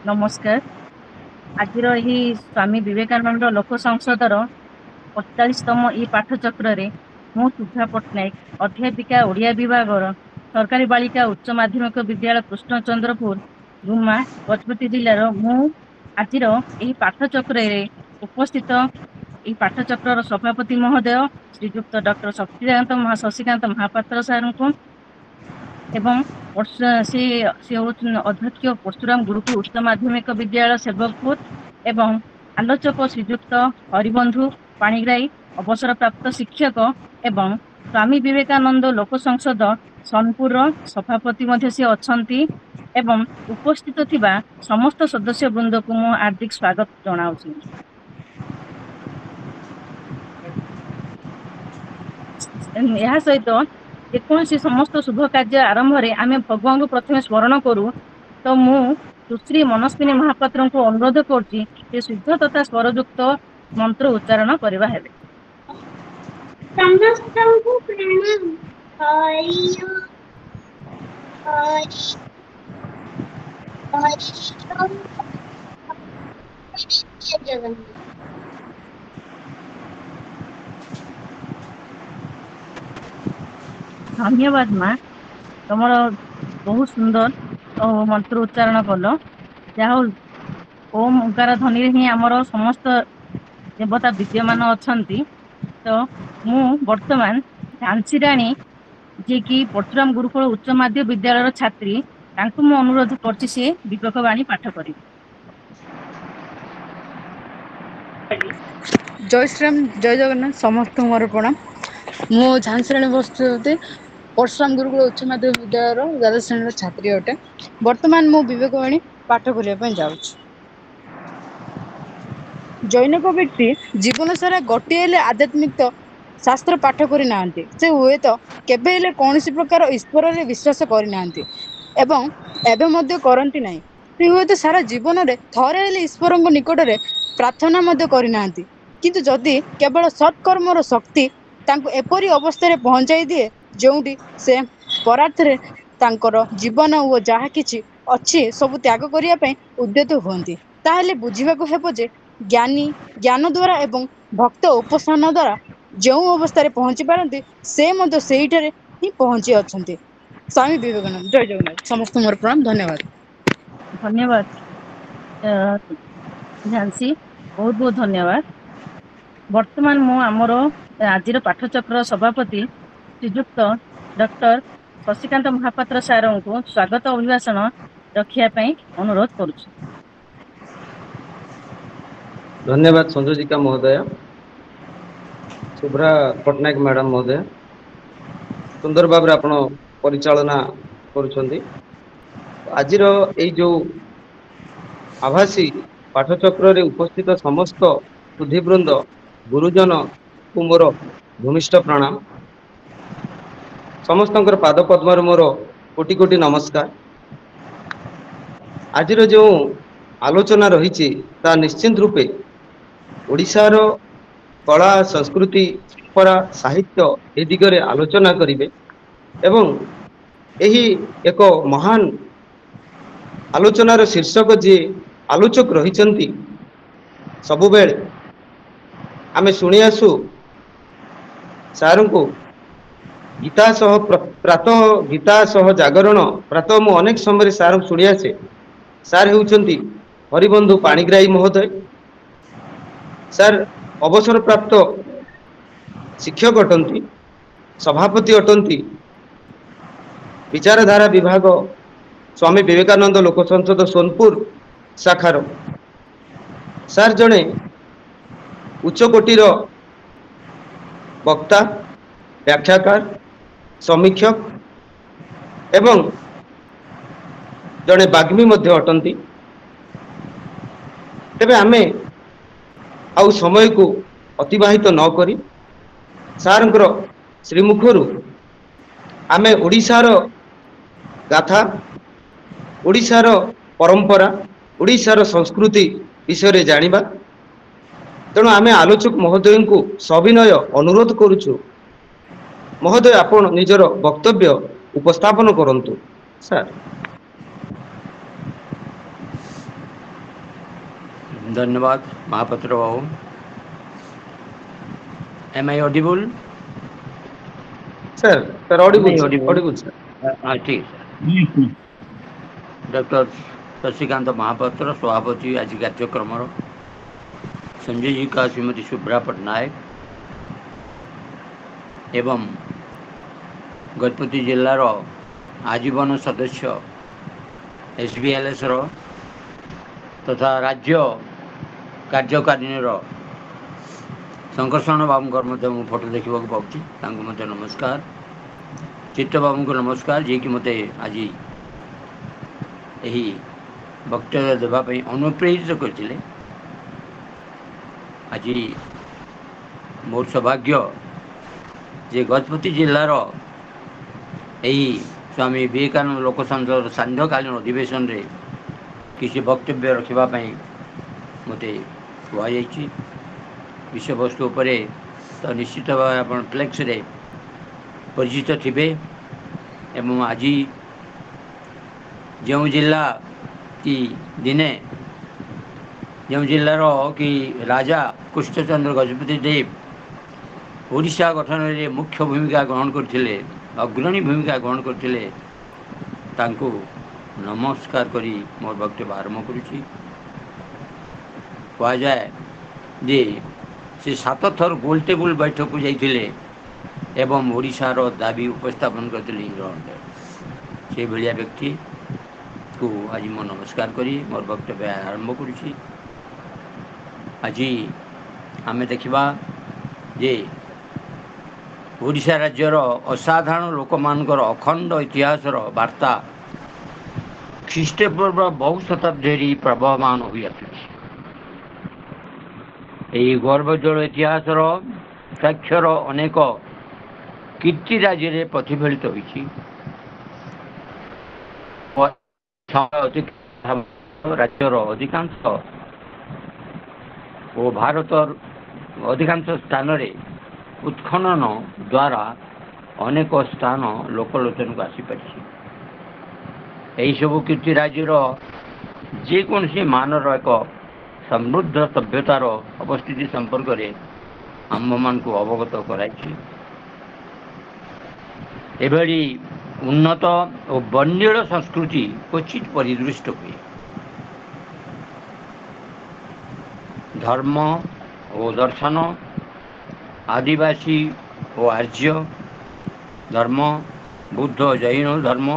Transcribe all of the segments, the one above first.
नमस्कार। आज स्वामी विवेकानंद लोक संसदर 48तम ई पाठचक्र मु सुधा पट्टनायक अध्यापिका ओडिया विभाग सरकारी बालिका उच्च माध्यमिक विद्यालय कृष्णचंद्रपुर गुम्मा गजपति जिलार मु आज पाठचक्र उपस्थित यह पाठचक्र सभापति महोदय श्रीजुक्त डॉक्टर शशिकांत महापात्र सार को एवं से अध्यक्ष परशुराम गुरुकुल उच्च माध्यमिक विद्यालय सेवकपुर एवं आलोचक श्रीजुक्त हरिबंधु पाणिग्राही अवसर प्राप्त शिक्षक एवं स्वामी विवेकानंद लोक संसद सोनपुर सभापति अच्छी एवं उपस्थित थिबा समस्त सदस्य वृंद को मु हार्दिक स्वागत जनाऊँ। यह सहित जेकोसी समस्त शुभ कार्य आरंभ आम भगवान को प्रथम स्मरण करूँ तो मु सुश्री मनस्विनी महापात्र को अनुरोध कर शुद्ध तथा स्वरयुक्त मंत्र उच्चारण करवा हेबे। समस्तଙ୍କୁ प्रणाम। हरि जगन्नाथ। धन्यवाद माँ, तुम बहुत सुंदर मंत्र उच्चारण कल। जहा ओम ओंकार ध्वनि ही आमर समस्त देवता विद्यमान अछंती। तो मु वर्तमान झांसी राणी जे कि परशुराम गुरुकुल उच्च माध्यमिक विद्यालय छात्री मु अनुरोध करछि से विवेक वाणी पाठ करी। जय श्रीराम, जय जगन्नाथ। समस्त मोर प्रणाम। मु झांसी राणी बसुमती परशुराम गुरुकुल उच्च माध्यमिक विद्यालय द्वादश श्रेणी छात्री अटे। वर्तमान मु विवेक वाणी पाठ करिया जाऊँ। जैनिक व्यक्ति जीवन सारा गोटे हेले आध्यात्मिक शास्त्र पाठ करि नांती। से हुए तो केबे हेले कौनसी प्रकार ईश्वर रे विश्वास करि नांती एवं एबे मध्य करंती नाही। से हुए तो सारा जीवन रे थरे हेले ईश्वर निकट रे प्रार्थना मध्य करि नांती। किंतु जदि केवल सत्कर्मर शक्ति तांको एपरी अवस्था रे पहुंचाई दिए जोंटी से परार्थरे तांकर जीवन ओ जहा किछि अछि सब त्याग करिया पय उद्यत हुअंती। ताहेले बुझिबाकू हेबो जे ज्ञानी ज्ञान द्वारा एवं भक्त उपासना द्वारा जो अवस्था पहुंची पारती से मध्य सेहिठारे ही पहुंची अछंती। स्वामी विवेकानंद। जय जगन्नाथ। समस्त मोर प्रणाम। धन्यवाद। धन्यवाद झांसी, बहुत बहुत धन्यवाद। वर्तमान मु आमर आज पाठचक्र सभापति श्रीजुक्त डॉक्टर शशिकांत महापात्र सार को स्वागत अभिभाषण रखिया अनुरोध करुछु। धन्यवाद संयोजिका महोदय, शुभ्रा पट्टनायक मैडम महोदय, सुंदर भाव आप परिचालना करुछंती। आज जो आभासी पाठचक्र उपस्थित समस्त सुधीवृंद गुरुजन को मोर भूमिष्ठ प्रणाम। समस्त पाद पद्म मोर कोटि कोटि नमस्कार। आज जो आलोचना रही निश्चित रूपे ओडिशार कला संस्कृति परंपरा साहित्य ए दिगरे आलोचना करिवे एवं यही एक महान आलोचनार शीर्षक जी आलोचक रही सबुबेले आमे शुणी आसु सार को गीता सह प्रातः गीता सह जागरण प्रातः मु अनेक समय सार शुणी आसे। सार होउचंती हरिबंधु पाणिग्राही महोदय। सार अवसर प्राप्त शिक्षक अटंती, सभापति अटंती विचारधारा विभाग स्वामी विवेकानंद लोक संसद सोनपुर शाखार। सार जड़े उच्चकोटीर वक्ता, व्याख्याकार, समीक्षक एवं जड़े बाग्मी मध्य अटंती। तेबे आमे आउ समय को अतिबाहित न करी सारंकर श्रीमुखर आमे ओडिशार गाथा, ओडिशार परंपरा, ओडिशार संस्कृति विषय जानिबा। तेणु आमे आलोचक महोदय को सविनय अनुरोध करुछु, महोदय आपण निजर वक्तव्य उपस्थापन करंतु। सर धन्यवाद महापात्र बाबू। Am I audible? Sir am I audible sir, audible? Audible sir. हाँ ठीक है। डॉक्टर शशिकांत महापात्र सभापति आज कार्यक्रम संजय जी का श्रीमती शुभ्रा पट्टनायक एवं गजपति जिलार आजीवन सदस्य SBLS तथा राज्य कार्यकारिणी शंकरशरण बाबू मु फोटो देखा पाऊँ नमस्कार। चित्त बाबू को नमस्कार जी कि मत आज यही वक्तव्य देवाई अनुप्रेरित करते। आज मोर सौभाग्य जे गजपति जिलार यही स्वामी विवेकानंद लोक संसद सांध्यकालीन अधिवेशन रे किसी वक्तव्य रखापी मत कहुई। विषय वस्तु उपरे तो निश्चित भाव आप फ्लेक्स रे परिचित थे। एवं आज जो जिला कि दिने जो जिलार कि राजा कृष्णचंद्र गजपति देव ओडिशा गठन में मुख्य भूमिका ग्रहण करते, अग्रणी भूमिका ग्रहण करते, नमस्कार करी मोर वक्तव्य आरंभ करुच्ची। कहुए जे से 7 थर गोल टेबुल बैठक को जाते एवं ओडिशार दाबी उपस्थापन करते इंग्लैंड। से भाया व्यक्ति को आज मो नमस्कार करी मोर वक्तव्य आरंभ करुच्ची। आज आम देखा जे ओडिशा राज्यर असाधारण लोक मानकर अखंड इतिहासर वार्ता ख्रीष्टपूर्व बहु शताब्दी प्रवहमान हो गौरवोज्वल इतिहासर साक्षर अनेक कीर्ति राज्य में प्रतिफलित होती। राज्यर अधिकांश और भारत अधिकांश स्थान रे उत्खनन द्वारा अनेक स्थान लोकलोचन को आसीपार। यही सब कीर्ति राज्यर जेकोसी मानर एक समृद्ध सभ्यतार अवस्थिति संपर्क में आम मान को अवगत कराई। एभली उन्नत और बन्यील संस्कृति क्वचित परिदृष्ट हुए। धर्म और दर्शन, आदिवासी और आर्य धर्म, बुद्ध जैन धर्म,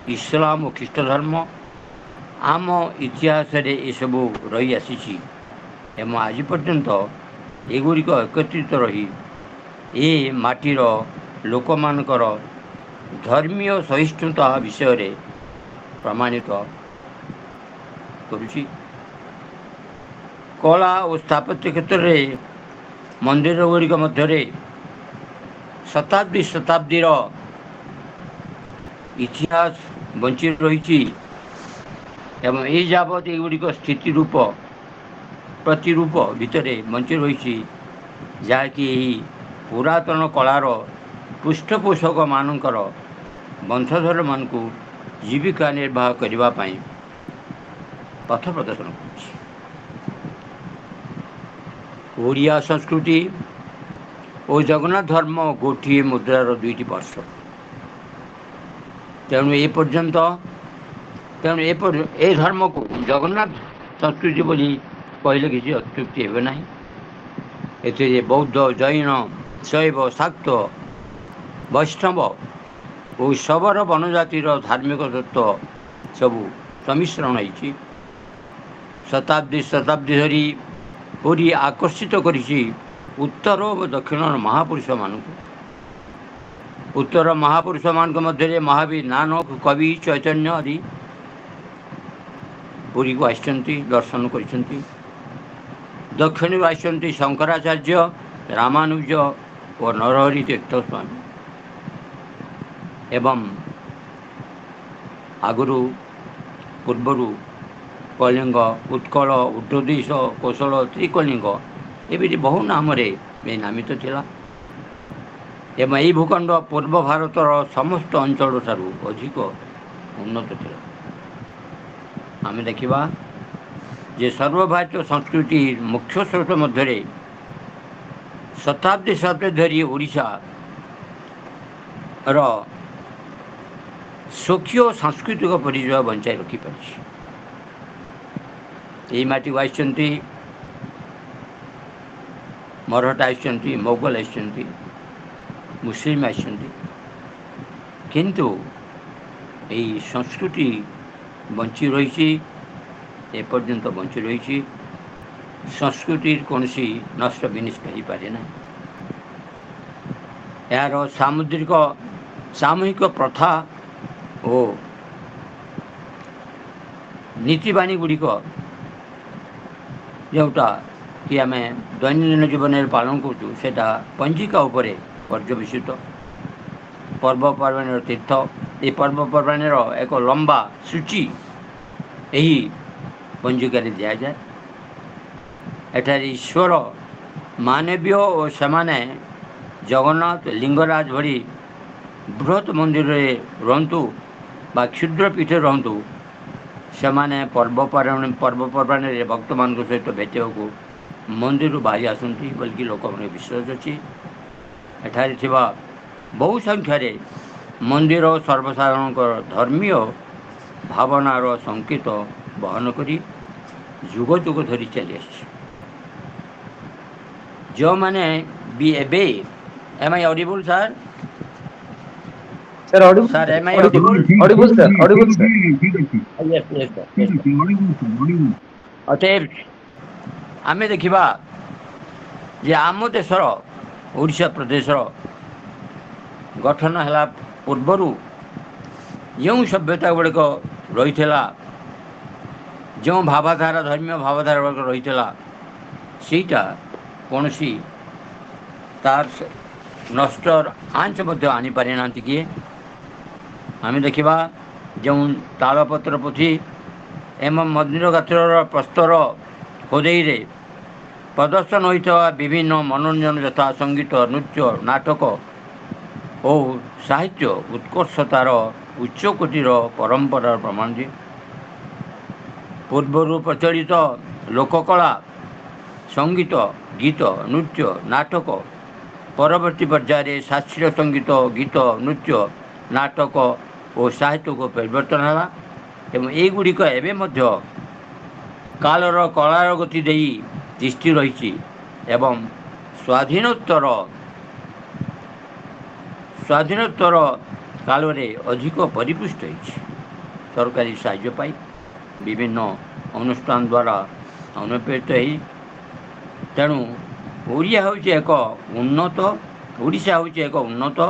इस्लाम और ख्रीष्ट धर्म आम इतिहास रे ये सब रही आसी। एवं आज पर्यंत एगुड़िक एकत्रित रही ए माटीर लोक मानकर धर्मीय सहिष्णुता विषय रे प्रमाणित करुच्ची। कला और स्थापत्य क्षेत्र में मंदिर गुड़िक मध्य शताब्दीर इतिहास बंची रही एवं ये जावत एगुड़िक स्थिति रूप प्रतिरूप भितर बंची रही जहाँकि पुरातन कलार पृष्ठपोषक मानकर वंशधर मान को जीविका निर्वाह करने पथ प्रदर्शन करिया संस्कृति और जगन्नाथ धर्म गोटे मुद्रार 2टी पार्श्व। तेणु ए पर्यंत ए धर्म को जगन्नाथ संस्कृति बोली कहले किसी अत्युक्ति हे ना। एथे बौद्ध जैन शैव शाक्त वैष्णव और शबर वनजातिर धार्मिक तत्व सबू सम्मिश्रण होती। शताब्दी धरी पूरी आकर्षित करिछि उत्तर और दक्षिण महापुरुष मानक। उत्तर महापुरुष मान मध्य महावीर, नानक, कवि, चैतन्य आदि पुरी को आसचंती दर्शन करिसेंती। दक्षिण आसचंती शंकराचार्य, रामानुज और नरहरि तीर्थ स्वामी। एवं आगुरु पूर्वरु कलिंग, उत्कल, उद्योदेश, कौशल, त्रिकलिंग एवं बहु नाम नामित थिला। एवं यही भूखंड पूर्व भारतर समस्त अंचल ठारू अधिक उन्नत थिला। आम देखा ଯେ ସର୍ବଭାରତୀୟ ସଂସ୍କୃତିର ମୁଖ୍ୟ ସ୍ରୋତ ମଧ୍ୟରେ ଶତାବ୍ଦୀ ଶତାବ୍ଦୀ ଧରି ଓଡ଼ିଶାର ସ୍ୱକୀୟ ସାଂସ୍କୃତିକ ପରିଚୟ ବଞ୍ଚାଇ ରଖିପାରିଛି। ଏହି ମାଟିକୁ ଆସିଛନ୍ତି ମରହଟା ଆସିଛନ୍ତି, ମୋଗଲ ଆସିଛନ୍ତି, ମୁସଲିମ ଆସିଛନ୍ତି, କିନ୍ତୁ ଏହି ସଂସ୍କୃତି ବଞ୍ଚି ରହିଛି, ଏପର୍ଯ୍ୟନ୍ତ ବଞ୍ଚି ରହିଛି। ସଂସ୍କୃତିର କୌଣସି ନଷ୍ଟ ବିନଷ୍ଟ ହୋଇପାରେ ନାହିଁ। ଏହାର ସାମୂହିକ ପ୍ରଥା ଓ ନୀତିବାଣୀ ଗୁଡ଼ିକ ଯେଉଁଟା କି ଆମେ ଦୈନନ୍ଦିନ ଜୀବନରେ ପାଳନ କରୁଛୁ, ସେଇଟା ପଞ୍ଜିକା ଉପରେ ପର୍ଯ୍ୟବେସିତ। ପର୍ବପର୍ବାଣୀର ତୀର୍ଥ, ଏହି ପର୍ବପର୍ବାଣୀର ଏକ ଲମ୍ବା ସୂଚୀ ଏହି ପଞ୍ଜିକାରେ ଦିଆଯାଏ। ଏଠାରେ ଈଶ୍ୱର ମାନବୀୟ ଓ ସେମାନେ ଜଗନ୍ନାଥ ଲିଙ୍ଗରାଜ ଭଳି ବୃହତ୍ ମନ୍ଦିରରେ ରୁହନ୍ତୁ ବା କ୍ଷୁଦ୍ର ପୀଠରେ ରୁହନ୍ତୁ, ସେମାନେ ପର୍ବପର୍ବାଣୀରେ ଭକ୍ତମାନଙ୍କ ସହିତ ଭେଟିବାକୁ ମନ୍ଦିରରୁ ବାହାରି ଆସନ୍ତି ବୋଲିକି ଲୋକମାନଙ୍କ ବିଶ୍ୱାସ ଅଛି। ଏଠାରେ ଥିବା ବହୁ ସଂଖ୍ୟାରେ ମନ୍ଦିର ସର୍ବସାଧାରଣଙ୍କର ଧର୍ମୀୟ ଭାବନାର ସଂକେତ ବହନ କରି ଯୁଗ ଯୁଗ ଧରି ଚାଲିଆସିଛି। ଯେଉଁମାନେ ବି ଏବେ am I audible, sir? Sir, audible, Sir, sir. am I Audible, audible? audible, sir. Audible, sir. Yes, yes, sir. Yes, sir. ଅତଏବ ଆମେ ଦେଖିବା ଯେ ଆମ ଦେଶର ଓଡ଼ିଶା ପ୍ରଦେଶର ଗଠନ ହେଲା ପୂର୍ବରୁ ଯେଉଁ ସଭ୍ୟତା ଗୁଡ଼ିକ ରହିଥିଲା, ଯେଉଁ ଭାବଧାରା, ଧର୍ମୀୟ ଭାବଧାରା ଗୁଡ଼ିକ ରହିଥିଲା, ସେଇଟା କୌଣସି ତାର ନଷ୍ଟର ଆଞ୍ଚ ମଧ୍ୟ ଆଣିପାରି ନାହାନ୍ତି କିଏ। ଆମେ ଦେଖିବା ଯେଉଁ ତାଳପତ୍ର ପୋଥି ଏବଂ ମନ୍ଦିର ଗାତ୍ରର ପ୍ରସ୍ତର ଖୋଦେଇରେ ପ୍ରଦର୍ଶନ ହୋଇଥିବା ବିଭିନ୍ନ ମନୋରଞ୍ଜନ ଯଥା ସଙ୍ଗୀତ, ନୃତ୍ୟ, ନାଟକ ଓ ସାହିତ୍ୟ ଉତ୍କର୍ଷତାର ଉଚ୍ଚକୋଟୀର ପରମ୍ପରାର ପ୍ରମାଣ ଦିଏ। ପୂର୍ବରୁ ପ୍ରଚଳିତ ଲୋକକଳା, ସଙ୍ଗୀତ, ଗୀତ, ନୃତ୍ୟ, ନାଟକ ପରବର୍ତ୍ତୀ ପର୍ଯ୍ୟାୟରେ ଶାସ୍ତ୍ରୀୟ ସଙ୍ଗୀତ, ଗୀତ, ନୃତ୍ୟ, ନାଟକ ଓ ସାହିତ୍ୟକୁ ପରିବର୍ତ୍ତନ ହେଲା ଏବଂ ଏଗୁଡ଼ିକ ଏବେ ମଧ୍ୟ କାଳର କଳାର ଗତି ଦେଇ ତିଷ୍ଠି ରହିଛି ଏବଂ ସ୍ୱାଧୀନୋତ୍ତର କାଳରେ ଅଧିକ ପରିପୃଷ୍ଟ ହୋଇଛି। ସରକାରୀ ସାହାଯ୍ୟ ପାଇ ବିଭିନ୍ନ ଅନୁଷ୍ଠାନ ଦ୍ୱାରା ଅନୁପ୍ରେରିତ ହୋଇ, ତେଣୁ ଓଡ଼ିଶା ହେଉଛି ଏକ ଉନ୍ନତ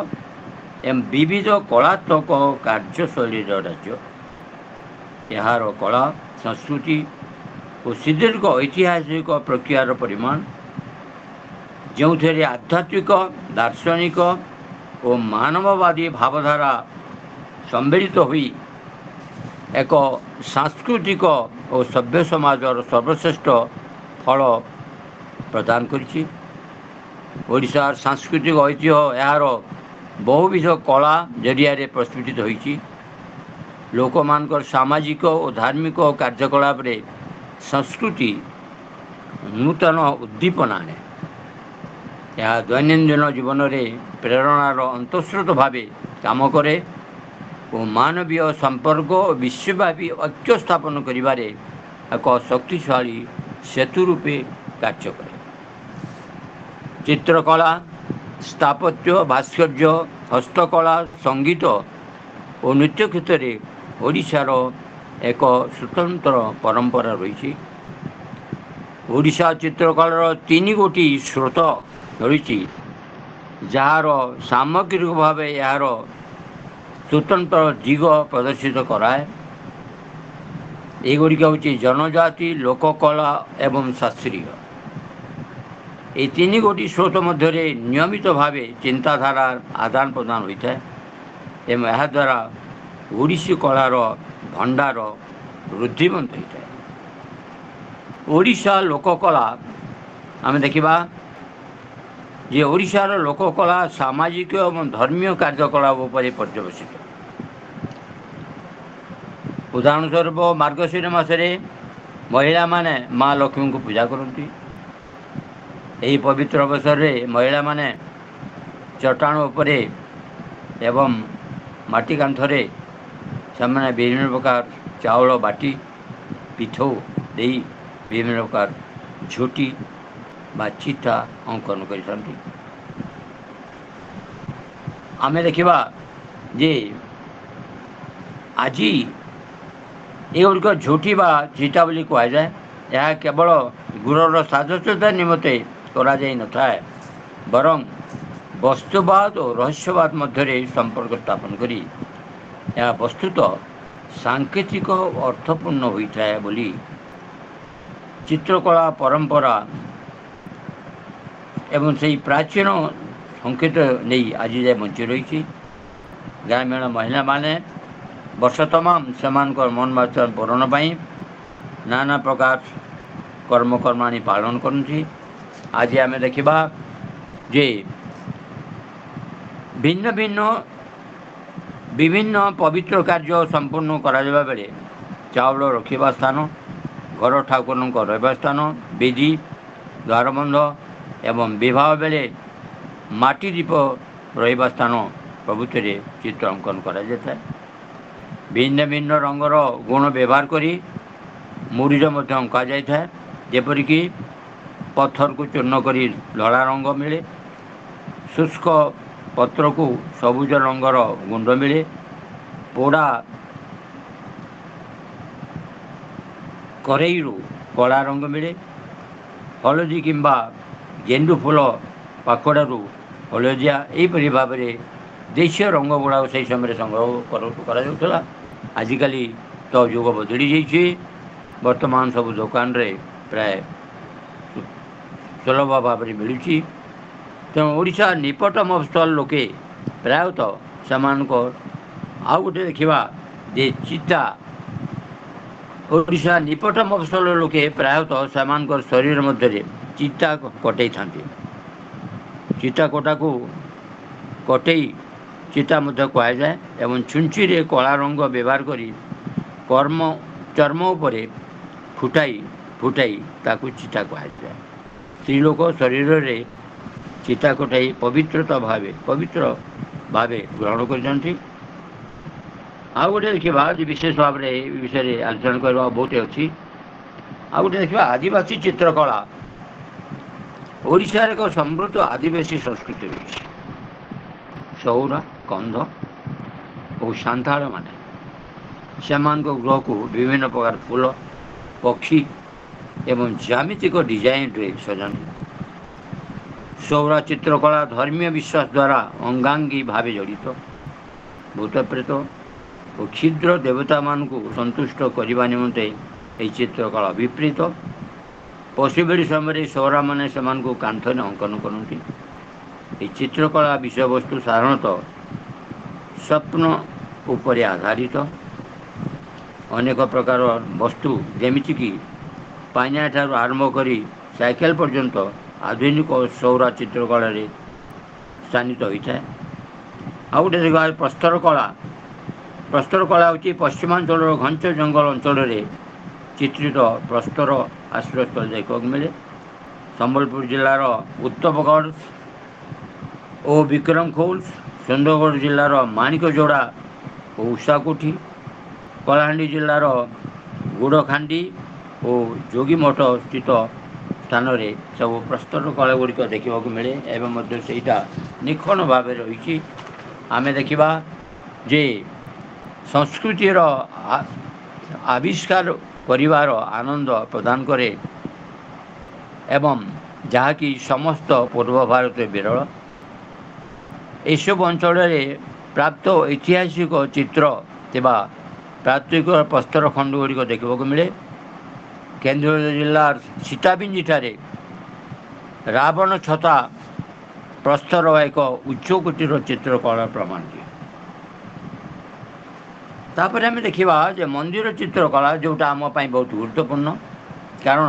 ଏବଂ ବିବିଧ କଳାତ୍ମକ କାର୍ଯ୍ୟଶୈଳୀର ରାଜ୍ୟ। ଏହାର କଳା, ସଂସ୍କୃତି ଓ ସୁଦୀର୍ଘ ଐତିହାସିକ ପ୍ରକ୍ରିୟାର ପରିମାଣ, ଯେଉଁଥିରେ ଆଧ୍ୟାତ୍ମିକ, ଦାର୍ଶନିକ ଓ ମାନବବାଦୀ ଭାବଧାରା ସମ୍ମିଳିତ ହୋଇ ଏକ ସାଂସ୍କୃତିକ ଓ ସଭ୍ୟ ସମାଜର ସର୍ବଶ୍ରେଷ୍ଠ ଫଳ ପ୍ରଦାନ କରିଛି। ଓଡ଼ିଶାର ସାଂସ୍କୃତିକ ଐତିହ୍ୟ ଏହାର ବହୁବିଧ କଳା ଜରିଆରେ ପ୍ରସ୍ଫୁଟିତ ହୋଇଛି। ଲୋକମାନଙ୍କର ସାମାଜିକ ଓ ଧାର୍ମିକ କାର୍ଯ୍ୟକଳାପରେ ସଂସ୍କୃତି ନୂତନ ଉଦ୍ଦୀପନା ଆଣେ। ଏହା ଦୈନନ୍ଦିନ ଜୀବନରେ ପ୍ରେରଣାର ଅନ୍ତଃସ୍ରୋତ ଭାବେ କାମ କରେ ଓ ମାନବୀୟ ସମ୍ପର୍କ ଓ ବିଶ୍ୱବ୍ୟାପୀ ଐକ୍ୟ ସ୍ଥାପନ କରିବାରେ ଏକ ଶକ୍ତିଶାଳୀ ସେତୁ ରୂପେ କାର୍ଯ୍ୟ କରେ। ଚିତ୍ରକଳା, ସ୍ଥାପତ୍ୟ, ଭାସ୍କର୍ଯ୍ୟ, ହସ୍ତକଳା, ସଙ୍ଗୀତ ଓ ନୃତ୍ୟ କ୍ଷେତ୍ରରେ ଓଡ଼ିଶାର ଏକ ସ୍ୱତନ୍ତ୍ର ପରମ୍ପରା ରହିଛି। ଓଡ଼ିଶା ଚିତ୍ରକଳାର 3 ଗୋଟି ସ୍ରୋତ ରହିଛି, ଯାହାର ସାମଗ୍ରିକ ଭାବେ ଏହାର ସ୍ୱତନ୍ତ୍ର ଦିଗ ପ୍ରଦର୍ଶିତ କରାଏ। ଏଗୁଡ଼ିକ ହେଉଛି ଜନଜାତି, ଲୋକକଳା ଏବଂ ଶାସ୍ତ୍ରୀୟ। ଏହି 3 ଗୋଟି ସ୍ରୋତ ମଧ୍ୟରେ ନିୟମିତ ଭାବେ ଚିନ୍ତାଧାରା ଆଦାନ ପ୍ରଦାନ ହୋଇଥାଏ ଏବଂ ଏହାଦ୍ୱାରା ଓଡ଼ିଶୀ କଳାର ଭଣ୍ଡାର ବୃଦ୍ଧିମନ୍ତ ହୋଇଥାଏ। ଓଡ଼ିଶା ଲୋକକଳା ଆମେ ଦେଖିବା ଯେ ଓଡ଼ିଶାର ଲୋକକଳା ସାମାଜିକ ଏବଂ ଧର୍ମୀୟ କାର୍ଯ୍ୟକଳାପ ଉପରେ ପର୍ଯ୍ୟବେସିତ। ଉଦାହରଣ ସ୍ୱରୂପ ମାର୍ଗଶିର ମାସରେ ମହିଳାମାନେ ମା ଲକ୍ଷ୍ମୀଙ୍କୁ ପୂଜା କରନ୍ତି। ଏହି ପବିତ୍ର ଅବସରରେ ମହିଳାମାନେ ଚଟାଣ ଉପରେ ଏବଂ ମାଟି କାନ୍ଥରେ ସେମାନେ ବିଭିନ୍ନ ପ୍ରକାର ଚାଉଳ ବାଟି ପିଠଉ ଦେଇ ବିଭିନ୍ନ ପ୍ରକାର ଝୋଟି ବା ଚିତା ଅଙ୍କନ କରିଥାନ୍ତି। ଆମେ ଦେଖିବା ଯେ ଆଜି ଏଗୁଡ଼ିକ ଝୋଟି ବା ଚିତା ବୋଲି କୁହାଯାଏ। ଏହା କେବଳ ଗୃହର ସାଜସଜ୍ଜା ନିମନ୍ତେ କରାଯାଇନଥାଏ, ବରଂ ବସ୍ତୁବାଦ ଓ ରହସ୍ୟବାଦ ମଧ୍ୟରେ ସମ୍ପର୍କ ସ୍ଥାପନ କରି ଏହା ବସ୍ତୁତ ସାଙ୍କେତିକ ଓ ଅର୍ଥପୂର୍ଣ୍ଣ ହୋଇଥାଏ ବୋଲି ଚିତ୍ରକଳା ପରମ୍ପରା ଏବଂ ସେହି ପ୍ରାଚୀନ ସଂକେତ ନେଇ ଆଜି ଯାଏ ବଞ୍ଚି ରହିଛି। ଗ୍ରାମୀଣ ମହିଳାମାନେ ବର୍ଷ ତମାମ ସେମାନଙ୍କର ମନ ବାଞ୍ଛା ପୂରଣ ପାଇଁ ନାନା ପ୍ରକାର କର୍ମକର୍ମାଣୀ ପାଳନ କରନ୍ତି। ଆଜି ଆମେ ଦେଖିବା ଯେ ବିଭିନ୍ନ ପବିତ୍ର କାର୍ଯ୍ୟ ସମ୍ପୂର୍ଣ୍ଣ କରାଯିବା ବେଳେ ଚାଉଳ ରଖିବା ସ୍ଥାନ, ଘର ଠାକୁରଙ୍କ ରହିବା ସ୍ଥାନ, ବେଦୀ, ଦ୍ୱାରବନ୍ଧ ଏବଂ ବିବାହ ବେଳେ ମାଟି ଦୀପ ରହିବା ସ୍ଥାନ ପ୍ରଭୃତିରେ ଚିତ୍ର ଅଙ୍କନ କରାଯାଇଥାଏ। ଭିନ୍ନ ଭିନ୍ନ ରଙ୍ଗର ଗୁଣ ବ୍ୟବହାର କରି ମୁରୁଜ ମଧ୍ୟ ଅଙ୍କା ଯାଇଥାଏ। ଯେପରିକି ପଥରକୁ ଚୂର୍ଣ୍ଣ କରି ଧଳା ରଙ୍ଗ ମିଳେ, ଶୁଷ୍କ ପତ୍ରକୁ ସବୁଜ ରଙ୍ଗର ଗୁଣ୍ଡ ମିଳେ, ପୋଡ଼ା କରେଇରୁ କଳା ରଙ୍ଗ ମିଳେ, ହଳଦୀ କିମ୍ବା ଗେଣ୍ଡୁ ଫୁଲ ପାଖୁଡ଼ାରୁ ହଳଦିଆ। ଏହିପରି ଭାବରେ ଦେଶୀୟ ରଙ୍ଗ ଗୁଡ଼ାକ ସେହି ସମୟରେ ସଂଗ୍ରହ କରାଯାଉଥିଲା। ଆଜିକାଲି ତ ଯୁଗ ବଦଳି ଯାଇଛି। ବର୍ତ୍ତମାନ ସବୁ ଦୋକାନରେ ପ୍ରାୟ ସୁଲଭ ଭାବରେ ମିଳୁଛି। ତେଣୁ ଓଡ଼ିଶା ନିପଟ ମଫସଲ ଲୋକେ ପ୍ରାୟତଃ ସେମାନଙ୍କ ଆଉ ଗୋଟେ ଦେଖିବା ଯେ ଚିତା, ଓଡ଼ିଶା ନିପଟ ମଫସଲ ଲୋକେ ପ୍ରାୟତଃ ସେମାନଙ୍କର ଶରୀର ମଧ୍ୟରେ ଚିତା କଟେଇଥାନ୍ତି। ଚିତା କଟାକୁ କଟେଇ ଚିତା ମଧ୍ୟ କୁହାଯାଏ ଏବଂ ଛୁଞ୍ଚିରେ କଳା ରଙ୍ଗ ବ୍ୟବହାର କରି ଚର୍ମ ଉପରେ ଫୁଟାଇ ତାକୁ ଚିତା କୁହାଯାଏ। ସ୍ତ୍ରୀ ଲୋକ ଶରୀରରେ ଚିତା କଟାଇ ପବିତ୍ର ଭାବେ ଗ୍ରହଣ କରିଥାନ୍ତି। ଆଉ ଗୋଟେ ଦେଖିବା ଯେ ବିଶେଷ ଭାବରେ ଏ ବିଷୟରେ ଆଲୋଚନା କରିବା ବହୁତ ଅଛି। ଆଉ ଗୋଟେ ଦେଖିବା ଆଦିବାସୀ ଚିତ୍ରକଳା। ଓଡ଼ିଶାର ଏକ ସମୃଦ୍ଧ ଆଦିବାସୀ ସଂସ୍କୃତି ରହିଛି। ସଉରା, କନ୍ଧ ଓ ସାନ୍ତାଳମାନେ ସେମାନଙ୍କ ଗୃହକୁ ବିଭିନ୍ନ ପ୍ରକାର ଫୁଲ, ପକ୍ଷୀ ଏବଂ ଜ୍ୟାମିତିକ ଡିଜାଇନରେ ସଜାନ୍ତି। ସୌରା ଚିତ୍ରକଳା ଧର୍ମୀୟ ବିଶ୍ୱାସ ଦ୍ୱାରା ଅଙ୍ଗାଙ୍ଗୀ ଭାବେ ଜଡ଼ିତ। ଭୂତପ୍ରେତ ଓ କ୍ଷୁଦ୍ର ଦେବତାମାନଙ୍କୁ ସନ୍ତୁଷ୍ଟ କରିବା ନିମନ୍ତେ ଏହି ଚିତ୍ରକଳା ଅଭିପ୍ରେତ। ପଶୁବଳି ସମୟରେ ସୌରାମାନେ ସେମାନଙ୍କୁ କାନ୍ଥରେ ଅଙ୍କନ କରନ୍ତି। ଏହି ଚିତ୍ରକଳା ବିଷୟବସ୍ତୁ ସାଧାରଣତଃ ସ୍ୱପ୍ନ ଉପରେ ଆଧାରିତ। ଅନେକ ପ୍ରକାର ବସ୍ତୁ ଯେମିତିକି ପାଇନା ଠାରୁ ଆରମ୍ଭ କରି ସାଇକେଲ ପର୍ଯ୍ୟନ୍ତ ଆଧୁନିକ ସୌରା ଚିତ୍ରକଳାରେ ସ୍ଥାନିତ ହୋଇଥାଏ। ଆଉ ଗୋଟେ ଦେଖିବା ପ୍ରସ୍ତର କଳା। ପ୍ରସ୍ତର କଳା ହେଉଛି ପଶ୍ଚିମାଞ୍ଚଳର ଘଞ୍ଚ ଜଙ୍ଗଲ ଅଞ୍ଚଳରେ ଚିତ୍ରିତ ପ୍ରସ୍ତର ଆଶ୍ରୟସ୍ଥଳୀ ଦେଖିବାକୁ ମିଳେ। ସମ୍ବଲପୁର ଜିଲ୍ଲାର ଉତ୍ତମଗଡ଼ ଓ ବିକ୍ରମ ଖୋଲ, ସୁନ୍ଦରଗଡ଼ ଜିଲ୍ଲାର ମାଣିକଯୋଡ଼ା ଓ ଉଷାକୋଠି, କଳାହାଣ୍ଡି ଜିଲ୍ଲାର ଗୁଡ଼ଖାଣ୍ଡି ଓ ଯୋଗୀମଠ ସ୍ଥିତ ସ୍ଥାନରେ ସବୁ ପ୍ରସ୍ତର କଳା ଗୁଡ଼ିକ ଦେଖିବାକୁ ମିଳେ ଏବଂ ମଧ୍ୟ ସେଇଟା ନିଖୁଣ ଭାବରେ ରହିଛି। ଆମେ ଦେଖିବା ଯେ ସଂସ୍କୃତିର ଆବିଷ୍କାର କରିବାର ଆନନ୍ଦ ପ୍ରଦାନ କରେ ଏବଂ ଯାହାକି ସମସ୍ତ ପୂର୍ବ ଭାରତରେ ବିରଳ। ଏସବୁ ଅଞ୍ଚଳରେ ପ୍ରାପ୍ତ ଐତିହାସିକ ଚିତ୍ର ଥିବା ପ୍ରାକୃତିକ ପ୍ରସ୍ତର ଖଣ୍ଡ ଗୁଡ଼ିକ ଦେଖିବାକୁ ମିଳେ। କେନ୍ଦୁଝର ଜିଲ୍ଲାର ସୀତାବିଞ୍ଜିଠାରେ ରାବଣ ଛତା ପ୍ରସ୍ତର ଏକ ଉଚ୍ଚକୋଟୀର ଚିତ୍ରକଳା ପ୍ରମାଣ ଦିଏ। ତାପରେ ଆମେ ଦେଖିବା ଯେ ମନ୍ଦିର ଚିତ୍ରକଳା, ଯେଉଁଟା ଆମ ପାଇଁ ବହୁତ ଗୁରୁତ୍ୱପୂର୍ଣ୍ଣ, କାରଣ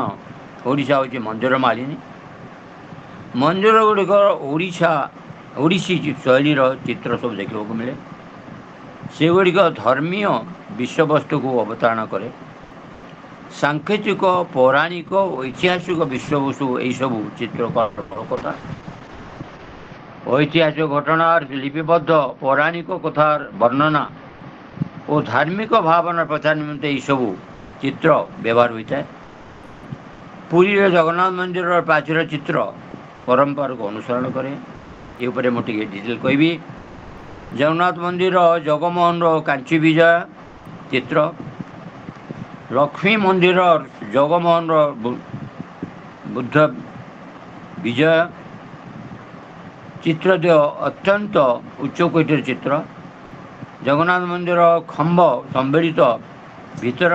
ଓଡ଼ିଶା ହେଉଛି ମନ୍ଦିର ମାଳିନୀ। ମନ୍ଦିର ଗୁଡ଼ିକର ଓଡ଼ିଶୀ ଶୈଳୀର ଚିତ୍ର ସବୁ ଦେଖିବାକୁ ମିଳେ। ସେଗୁଡ଼ିକ ଧର୍ମୀୟ ବିଷୟବସ୍ତୁକୁ ଅବତାରଣା କରେ। ସାଙ୍କେତିକ ପୌରାଣିକ ଓ ଐତିହାସିକ ବିଷୟବସ୍ତୁ ଏହିସବୁ ଚିତ୍ରକଳାର କଥା। ଐତିହାସିକ ଘଟଣାର ଲିପିବଦ୍ଧ ପୌରାଣିକ କଥାର ବର୍ଣ୍ଣନା ଓ ଧାର୍ମିକ ଭାବନା ପ୍ରଚାର ନିମନ୍ତେ ଏହିସବୁ ଚିତ୍ର ବ୍ୟବହାର ହୋଇଥାଏ। ପୁରୀର ଜଗନ୍ନାଥ ମନ୍ଦିରର ପ୍ରାଚୀର ଚିତ୍ର ପରମ୍ପରାକୁ ଅନୁସରଣ କରେ। ଏ ଉପରେ ମୁଁ ଟିକେ ଡିଟେଲ କହିବି। ଜଗନ୍ନାଥ ମନ୍ଦିର ଜଗମୋହନର କାଞ୍ଚି ବିଜୟ ଚିତ୍ର, ଲକ୍ଷ୍ମୀ ମନ୍ଦିର ଜଗମୋହନର ବୁଦ୍ଧ ବିଜୟ ଚିତ୍ର ଦ୍ୱୟ ଅତ୍ୟନ୍ତ ଉଚ୍ଚକୋଟୀର ଚିତ୍ର। ଜଗନ୍ନାଥ ମନ୍ଦିର ଖମ୍ବ ସମ୍ବଳିତ ଭିତର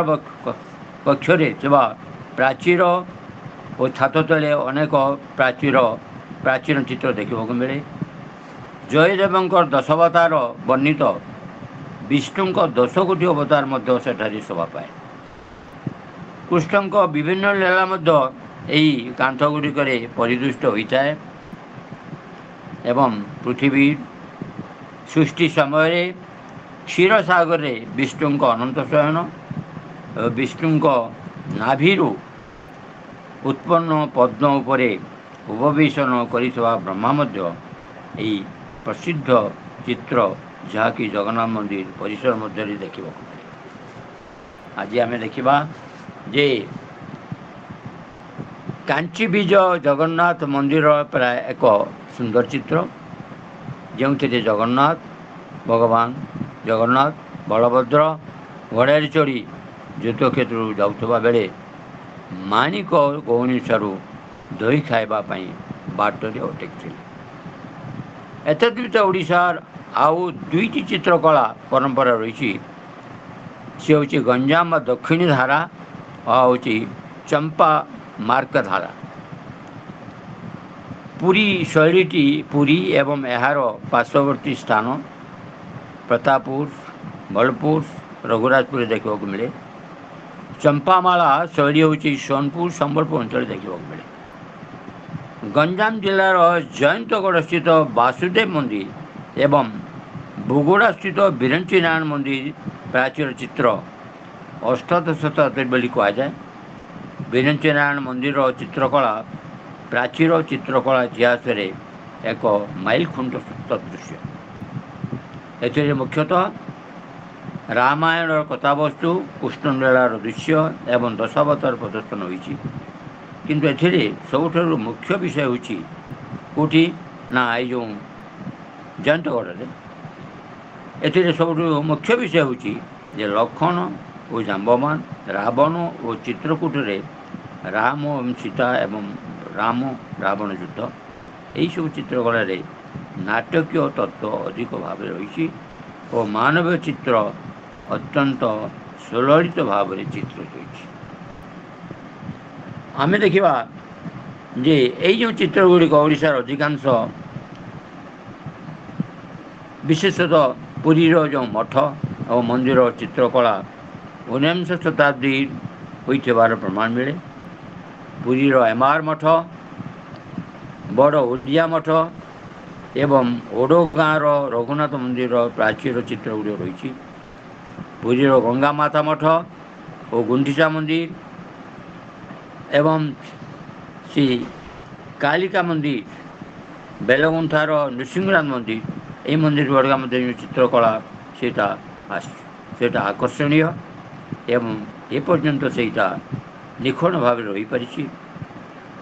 କକ୍ଷରେ ଥିବା ପ୍ରାଚୀର ଓ ଛାତ ତଳେ ଅନେକ ପ୍ରାଚୀନ ଚିତ୍ର ଦେଖିବାକୁ ମିଳେ। ଜୟଦେବଙ୍କର ଦଶାବତାର ବର୍ଣ୍ଣିତ ବିଷ୍ଣୁଙ୍କ 10 କୋଟି ଅବତାର ମଧ୍ୟ ସେଠାରେ ଶୋଭା ପାଏ। କୃଷ୍ଣଙ୍କ ବିଭିନ୍ନ ଲୀଳା ମଧ୍ୟ ଏହି କାନ୍ଥଗୁଡ଼ିକରେ ପରିଦୃଷ୍ଟ ହୋଇଥାଏ ଏବଂ ପୃଥିବୀ ସୃଷ୍ଟି ସମୟରେ କ୍ଷୀରସାଗରରେ ବିଷ୍ଣୁଙ୍କ ଅନନ୍ତ ଶୟନ, ବିଷ୍ଣୁଙ୍କ ନାଭିରୁ ଉତ୍ପନ୍ନ ପଦ୍ମ ଉପରେ ଉପବେଶନ କରିଥିବା ବ୍ରହ୍ମା ମଧ୍ୟ ଏହି ପ୍ରସିଦ୍ଧ ଚିତ୍ର, ଯାହାକି ଜଗନ୍ନାଥ ମନ୍ଦିର ପରିସର ମଧ୍ୟରେ ଦେଖିବାକୁ ମିଳେ। ଆଜି ଆମେ ଦେଖିବା ଯେ କାଞ୍ଚି ବିଜୟ ଜଗନ୍ନାଥ ମନ୍ଦିର ପ୍ରାୟ ଏକ ସୁନ୍ଦର ଚିତ୍ର, ଯେଉଁଥିରେ ଭଗବାନ ଜଗନ୍ନାଥ ବଳଭଦ୍ର ଘୋଡ଼ାରେ ଚଢ଼ି ଯୁଦ୍ଧକ୍ଷେତ୍ରକୁ ଯାଉଥିବା ବେଳେ ମାଣିକ ଗୌଣୀଠାରୁ ଦହି ଖାଇବା ପାଇଁ ବାଟରେ ଅଟକିଥିଲେ। ଏତଦ୍ବ୍ୟତୀତ ଓଡ଼ିଶାର ଆଉ 2ଟି ଚିତ୍ରକଳା ପରମ୍ପରା ରହିଛି। ସେ ହେଉଛି ଗଞ୍ଜାମ ବା ଦକ୍ଷିଣୀ ଧାରା ଆଉ ହେଉଛି ଚମ୍ପା ମାର୍କ ଧାରା। ପୁରୀ ଶୈଳୀଟି ପୁରୀ ଏବଂ ଏହାର ପାର୍ଶ୍ୱବର୍ତ୍ତୀ ସ୍ଥାନ ପ୍ରତାପପୁର, ବଳପୁର, ରଘୁରାଜପୁରରେ ଦେଖିବାକୁ ମିଳେ। ଚମ୍ପାମାଳା ଶୈଳୀ ହେଉଛି ସୋନପୁର, ସମ୍ବଲପୁର ଅଞ୍ଚଳରେ ଦେଖିବାକୁ ମିଳେ। ଗଞ୍ଜାମ ଜିଲ୍ଲାର ଜୟନ୍ତଗଡ଼ ସ୍ଥିତ ବାସୁଦେବ ମନ୍ଦିର ଏବଂ ବୁଗୁଡ଼ା ସ୍ଥିତ ବିରଞ୍ଚି ନାରାୟଣ ମନ୍ଦିର ପ୍ରାଚୀର ଚିତ୍ର ଅଷ୍ଟାଦଶ ଶତାବ୍ଦୀ ବୋଲି କୁହାଯାଏ। ବିରଞ୍ଚି ନାରାୟଣ ମନ୍ଦିରର ଚିତ୍ରକଳା ପ୍ରାଚୀର ଚିତ୍ରକଳା ଇତିହାସରେ ଏକ ମାଇଲଖୁଣ୍ଟ ସଦୃଶ୍ୟ। ଏଥିରେ ମୁଖ୍ୟତଃ ରାମାୟଣର କଥାବସ୍ତୁ, କୃଷ୍ଣଲୀଳାର ଦୃଶ୍ୟ ଏବଂ ଦଶାବତାର ପ୍ରଦର୍ଶନ ହୋଇଛି। କିନ୍ତୁ ଏଥିରେ ସବୁଠାରୁ ମୁଖ୍ୟ ବିଷୟ ହେଉଛି କେଉଁଠି ନା ଏଇ ଯେଉଁ ଜୟନ୍ତଗଡ଼ରେ। ଏଥିରେ ସବୁଠୁ ମୁଖ୍ୟ ବିଷୟ ହେଉଛି ଯେ ଲକ୍ଷ୍ମଣ ଓ ଜାମ୍ବବାନ, ରାବଣ ଓ ଚିତ୍ରକୂଟରେ ରାମ ଏବଂ ସୀତା ଏବଂ ରାମ ରାବଣ ଯୁଦ୍ଧ, ଏହିସବୁ ଚିତ୍ରକଳାରେ ନାଟକୀୟ ତତ୍ତ୍ୱ ଅଧିକ ଭାବରେ ରହିଛି ଓ ମାନବୀୟ ଚିତ୍ର ଅତ୍ୟନ୍ତ ସୁଲଳିତ ଭାବରେ ଚିତ୍ରିତ ହୋଇଛି। ଆମେ ଦେଖିବା ଯେ ଏଇ ଯେଉଁ ଚିତ୍ରଗୁଡ଼ିକ ଓଡ଼ିଶାର ଅଧିକାଂଶ, ବିଶେଷତଃ ପୁରୀର ଯେଉଁ ମଠ ଓ ମନ୍ଦିର ଚିତ୍ରକଳା 19ଶ ଶତାବ୍ଦୀ ହୋଇଥିବାର ପ୍ରମାଣ ମିଳେ। ପୁରୀର ଏମାର ମଠ, ବଡ଼ ଓଡ଼ିଆ ମଠ ଏବଂ ଓଡ଼ଗାଁର ରଘୁନାଥ ମନ୍ଦିରର ପ୍ରାଚୀର ଚିତ୍ରଗୁଡ଼ିକ ରହିଛି। ପୁରୀର ଗଙ୍ଗାମାତା ମଠ ଓ ଗୁଣ୍ଡିଚା ମନ୍ଦିର ଏବଂ ଶ୍ରୀ କାଳିକା ମନ୍ଦିର, ବେଲଗୁଣ୍ଠାର ନୃସିଂହନାଥ ମନ୍ଦିର, ଏହି ମନ୍ଦିର ଗୁଡ଼ାକ ମଧ୍ୟ ଯେଉଁ ଚିତ୍ରକଳା ସେଇଟା ଆକର୍ଷଣୀୟ ଏବଂ ଏପର୍ଯ୍ୟନ୍ତ ସେଇଟା ନିଖୁଣ ଭାବରେ ରହିପାରିଛି।